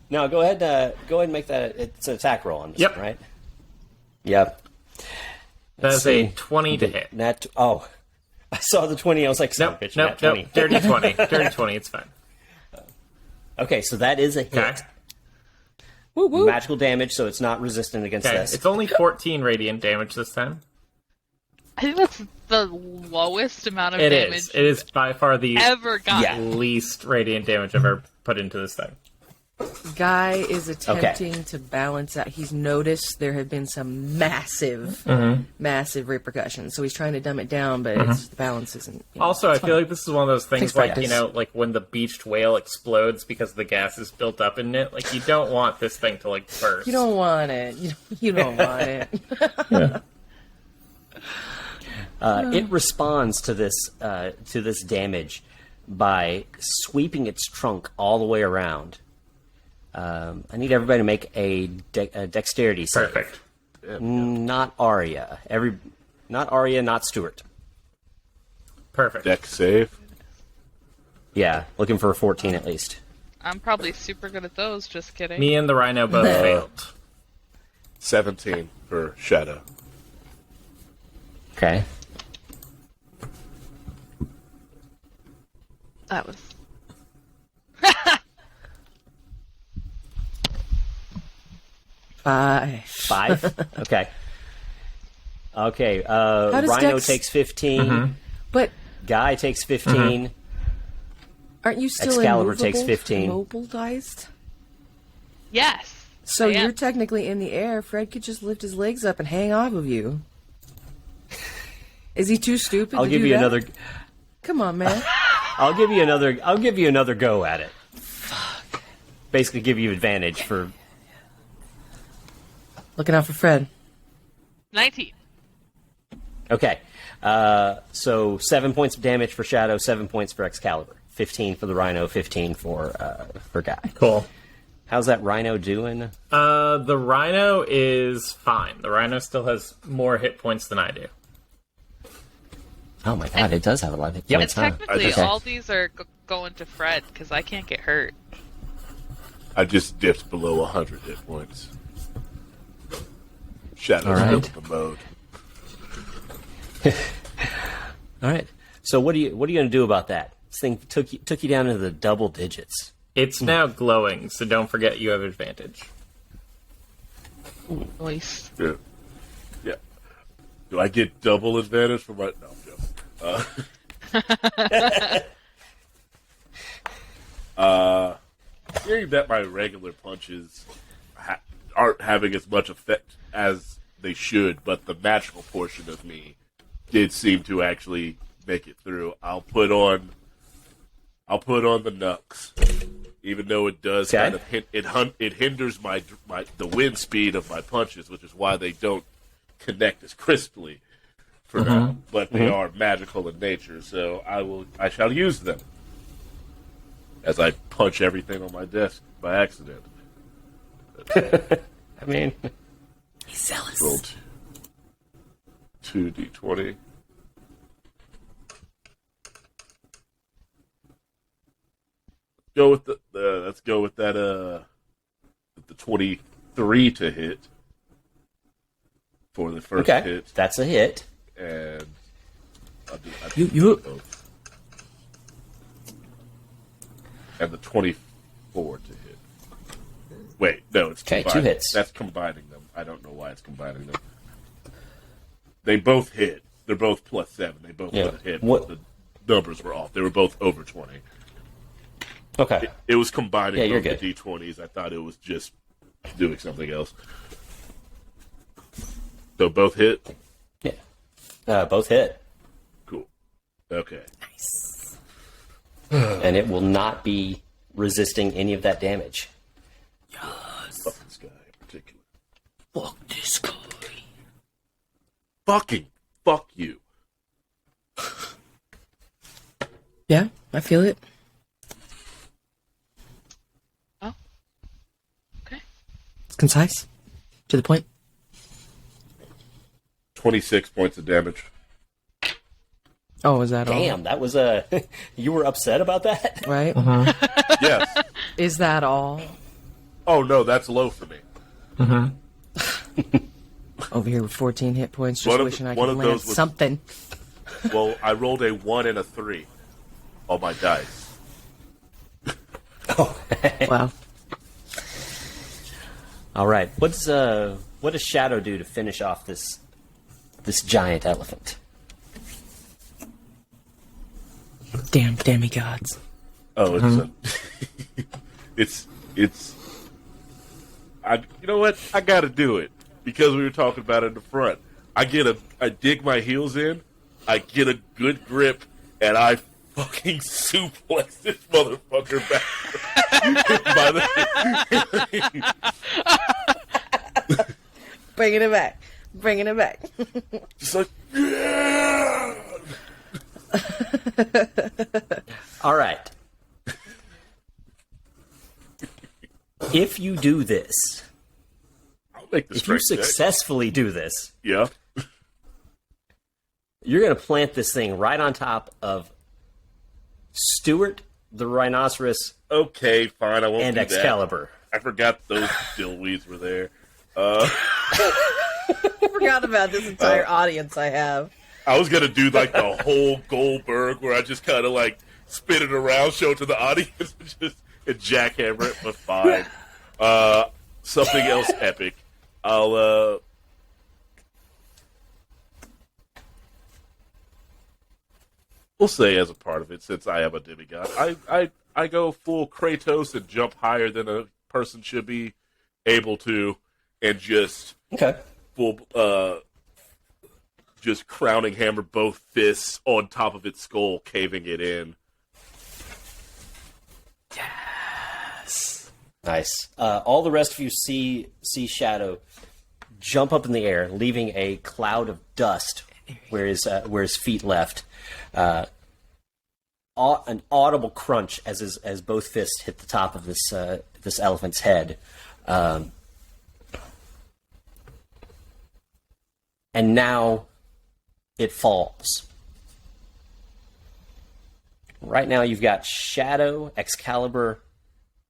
Now go ahead. Go ahead and make that. It's an attack roll on this Yep. one, right? Yep. That's see. a 20 to hit. I saw the 20. I was like, Nope, bitch, nope, nat 20. nope. Dirty 20. Dirty 20, it's fine. Okay, so that is a hit. Okay. Magical damage, so it's not resistant against Okay, this. it's only 14 radiant damage this time. I think that's the lowest amount of It damage is. It is by far the ever gotten. Yeah. least radiant damage I've ever put into this thing. Guy is attempting to balance out. He's noticed there have been some massive repercussions, so he's trying to dumb it down, but the balance isn't. Also, I feel like this is one of those things Takes like, practice. like when the beached whale explodes because the gas is built up in it. Like, you don't want this thing to, like, burst. You don't want it. You don't want it. It responds to this damage by sweeping its trunk all the way around. I need everybody to make a dexterity save. Perfect. Not Arya. Not Arya, not Stuart. Perfect. Deck save. Yeah, looking for a 14 at least. I'm probably super good at those. Just kidding. Me and the rhino both failed. 17 for Shadow. Okay. That was. 5. 5? Okay. Okay, does Rhino Dex- takes 15. But Guy takes 15. aren't you still Excalibur takes 15. immobilized? Yes. So I am. you're technically in the air. Fred could just lift his legs up and hang off of you. Is he too stupid I'll to give do you that? another. Come on, man. I'll give you another go at it. Fuck. Basically, give you advantage for. Looking out for Fred. 19. Okay, so 7 points of damage for Shadow, 7 points for Excalibur, 15 for the Rhino, 15 for Guy. Cool. How's that Rhino doing? The Rhino is fine. The Rhino still has more hit points than I do. Oh my god, it does have a lot of hit And points, huh? technically, Okay. all these are going to Fred because I can't get hurt. I just dipped below 100 hit points. Shadow's All right. still in the mode. All right. So what are you going to do about that? This thing took you down into the double digits. It's now glowing, so don't forget you have advantage. Nice. Yeah. Yeah. Do I get double advantage for my... No, I'm joking. Hearing that my regular punches aren't having as much effect as they should, but the magical portion of me did seem to actually make it through. I'll put on the Nux, even though it does Okay. kind of it hinders the wind speed of my punches, which is why they don't connect as crisply for now. But they are magical in nature, so I shall use them as I punch everything on my desk by accident. I mean, He's zealous. Rolled 2d20. Go with let's go with that the 23 to hit for the first okay, hit, that's a hit. and I'll You- both. And the 24 to hit. Wait, no, it's Okay, 2 combining. hits. That's combining them. I don't know why it's combining them. They both hit. They're both +7. They both Yeah. hit. What- The numbers were off. They were both over 20. Okay. It was combining Yeah, you're both the good. D20s. I thought it was just doing something else. So both hit? Yeah. Both hit. Cool. Okay. And it will not be resisting any of that damage. Fuck this guy in particular. Fuck this guy. Fucking fuck you. Yeah, I feel it. Oh. Okay. It's concise. To the point. 26 points of damage. Oh, is that Damn, that was you were upset about that? all? Right? Yes. Is that all? Oh, no, that's low for me. Over here with 14 hit points, just One of wishing I one could of land those was- something. Well, I rolled a 1 and a 3 on my dice. Wow. All right. What does Shadow do to finish off this giant elephant? Damn demigods. Oh, it's you know what? I gotta do it because we were talking about it in the front. I dig my heels in, I get a good grip, and I fucking suplex this motherfucker back. Bringing it back. Bringing it back. Just like, yeah! All right. If you do this, I'll make the if you strength check. successfully do this, Yeah. you're going to plant this thing right on top of Stuart the rhinoceros Okay, fine. I won't and do that. Excalibur. I forgot those dillweeds were there. I forgot about this entire audience I have. I was gonna do like the whole Goldberg where I just kind of like spin it around, show it to the audience, and jackhammer it, but fine. Something else epic. I'll we'll say as a part of it, since I am a demigod, I go full Kratos and jump higher than a person should be able to, and just full just crowning hammer both fists on top of its skull, caving it in. Yes. Nice. All the rest of you see Shadow jump up in the air, leaving a cloud of dust where his feet left. An audible crunch as both fists hit the top of this elephant's head. And now it falls. Right now you've got Shadow, Excalibur,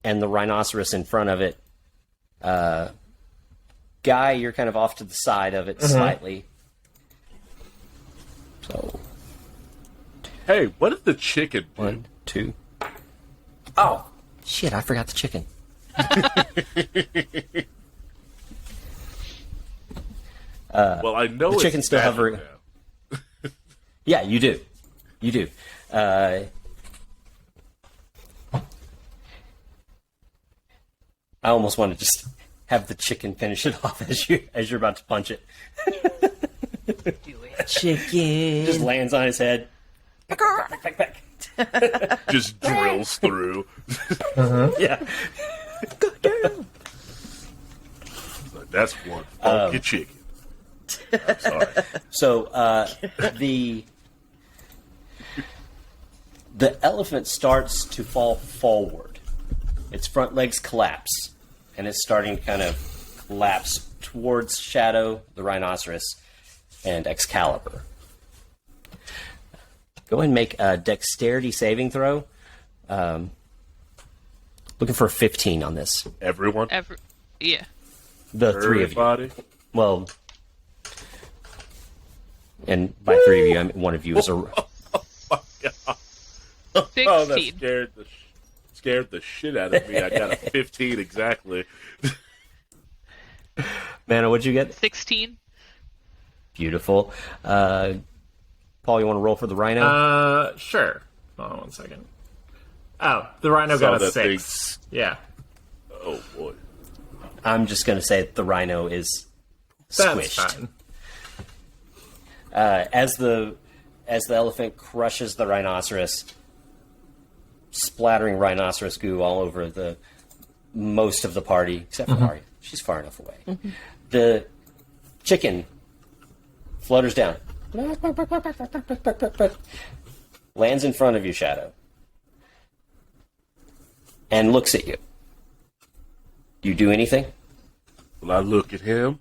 and the rhinoceros in front of it. Guy, you're kind of off to the side of it slightly. So, hey, what did the chicken do? 1, 2. Oh, shit! I forgot the chicken. Well, I know the it's chicken's still magic hovering. now. Yeah, you do. You do. I almost want to just have the chicken finish it off as you're about to punch it. Do it. Chicken. Just lands on his head. Peck, peck. Just drills through. Yeah. That's one funky chicken. I'm sorry. So the elephant starts to fall forward. Its front legs collapse, and it's starting to kind of collapse towards Shadow, the rhinoceros, and Excalibur. Go ahead and make a dexterity saving throw. Looking for a 15 on this. Everyone? Yeah. The three of you. Everybody? Well, and by three of you, I mean one of you is a... Oh, that 16. scared the shit out of me. I got a 15 exactly. Mana, what'd you get? 16. Beautiful. Paul, you want to roll for the rhino? Sure. Hold on 1 second. Oh, the rhino Saw got a that 6. Yeah. Oh boy. I'm just going to say that the rhino is That's squished. fine. As the elephant crushes the rhinoceros, splattering rhinoceros goo all over the most of the party, except for Ari. She's far enough away. The chicken flutters down, lands in front of you, Shadow, and looks at you. Do you do anything? Well, I look at him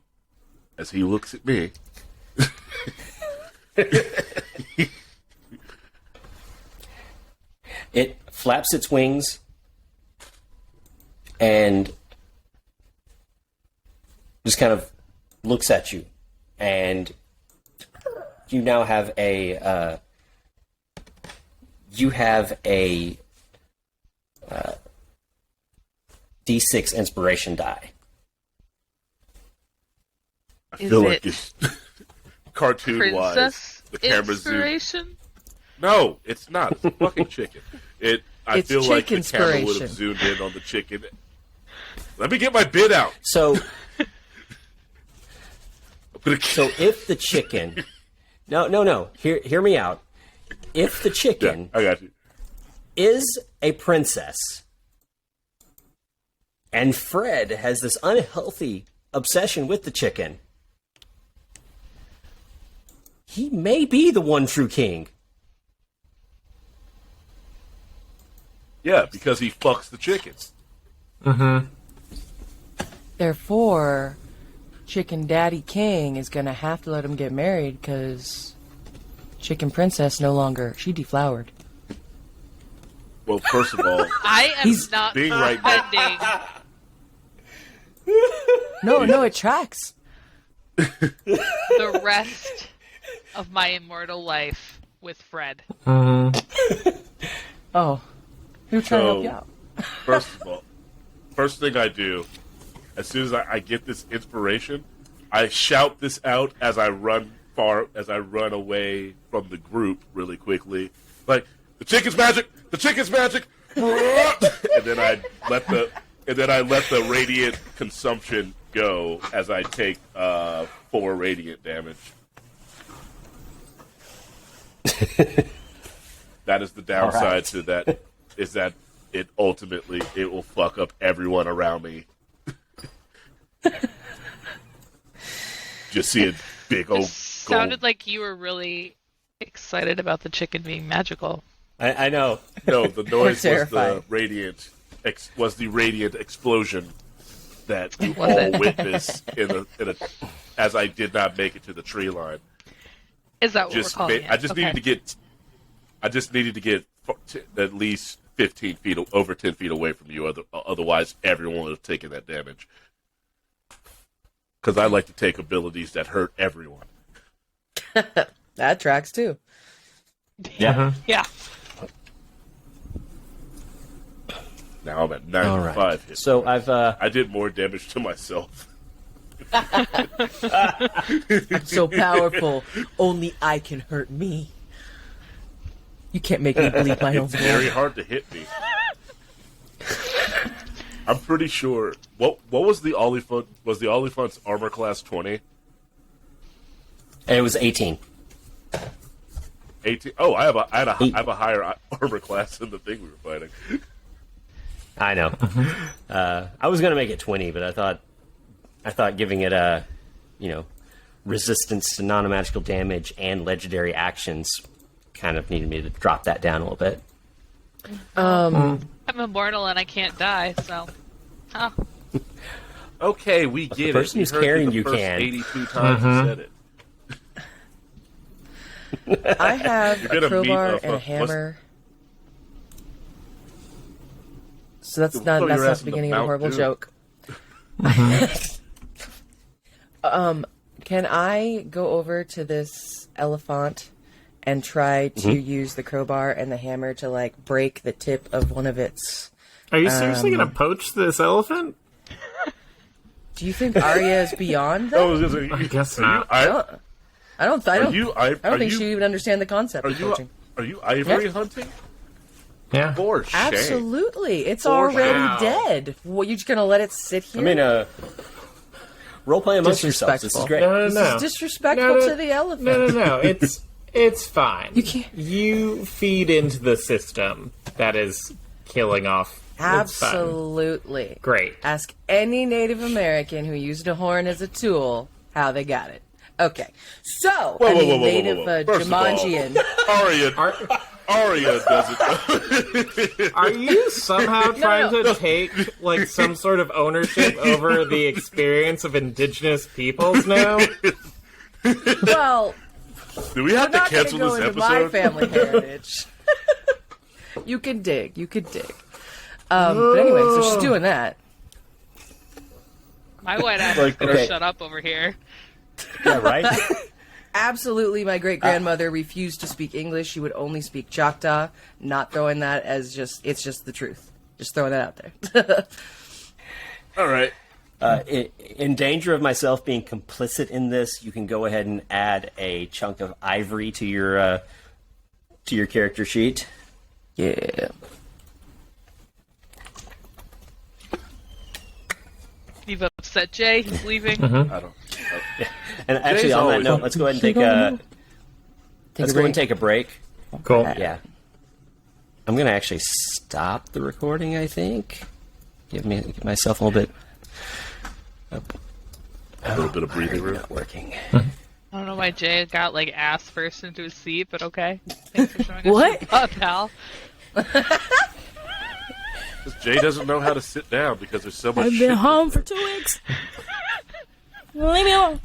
as he looks at me. It flaps its wings and just kind of looks at you, and you now have a D6 inspiration die. I feel Is like it it's cartoon-wise. Princess The camera zoom. inspiration? No, it's not. It's a fucking chicken. I It's feel like the chicken camera would inspiration. have zoomed in on the chicken. Let me get my bid out. So I'm gonna if the chicken, no, hear me out. If the yeah, chicken I got you. is a princess, and Fred has this unhealthy obsession with the chicken, he may be the one true king. Yeah, because he fucks the chickens. Therefore, Chicken Daddy King is going to have to let him get married because Chicken Princess no longer, she deflowered. Well, first of all, I am not being right now. defending No, it tracks. the rest of my immortal life with Fred. Oh, we were trying to help you So, out. first of all, first thing I do, as soon as I get this inspiration, I shout this out as I run away from the group really quickly. like, the chicken's magic, the chicken's magic, and then I let the radiant consumption go as I take 4 radiant damage. That is the downside to that, is that it will fuck up everyone around me. Just see a big old Sounded like you were really excited about the chicken being magical. I know. No, the noise was terrified. the radiant explosion that you Was all it? witnessed as I did not make it to the tree line. Is that what we're calling it? I just needed to get at least 15 feet, over 10 feet away from you. Otherwise, everyone would have taken that damage. Because I like to take abilities that hurt everyone. That tracks too. Yeah. Yeah. Now I'm at 95 All right. hits. So I did more damage to myself. I'm so powerful. Only I can hurt me. You can't make me bleed my own It's very blood. hard to hit me. I'm pretty sure. What was the Oliphant? Was the Oliphant's armor class 20? it was 18. 18? Oh, I have a higher armor class than the thing we were fighting. I know. I was gonna make it 20, but I thought giving it a, resistance to non-magical damage and legendary actions kind of needed me to drop that down a little bit. I'm immortal and I can't die, so. Huh. Okay, we get it. person We who's heard carrying the you first can. 82 times you said it. I have You're a gonna crowbar meet and a what's- hammer. So that's Throw not your ass the in the beginning of a Mount horrible Doom. joke. Can I go over to this elephant and try to use the crowbar and the hammer to break the tip of one of its? Are you seriously going to poach this elephant? Do you think Arya is beyond that? I guess not. I don't think you she would even understand the concept of poaching. Are you ivory hunting? Yeah. For shame. Absolutely, it's For already sure. dead. What, you just gonna let it sit here? I mean, role play amongst yourselves. This is Disrespectful. great. No, this no. is disrespectful to the elephant. No. It's fine. You can't- You feed into the system that is killing off. It's fine. Absolutely. Great. Ask any Native American who used a horn as a tool how they got it. Okay, so native First of all, Jumanjian. Arya doesn't. Are you somehow trying no. to take some sort of ownership over the experience of indigenous peoples now? Well, Do we have we're to not going to cancel go this into my episode? family heritage. You can dig. But anyway, so she's doing that. My white ass Like, better okay. shut up over here. Yeah, right? Absolutely, my great grandmother refused to speak English. She would only speak Choctaw. Not throwing that as it's just the truth. Just throwing that out there. All right. In danger of myself being complicit in this, you can go ahead and add a chunk of ivory to your character sheet. Yeah. You've upset Jay. He's leaving. I don't. And actually, Jay's on that always- note, let's go ahead and take a break. Cool. Yeah. I'm gonna actually stop the recording. I think. Give myself a little bit. A little bit of breathing room. Not working. I don't know why Jay got ass first into his seat, but okay. Thanks for showing us What? your butt, pal. Jay doesn't know how to sit down because there's so much I've shit. been home for 2 weeks. Leave me alone.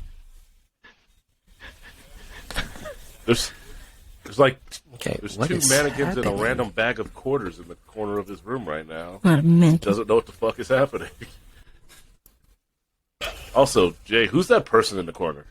There's Okay. there's what two is mannequins and a happening? random bag of quarters in the corner of his room right now. Not a minute. Doesn't know what the fuck is happening. Also, Jay, who's that person in the corner?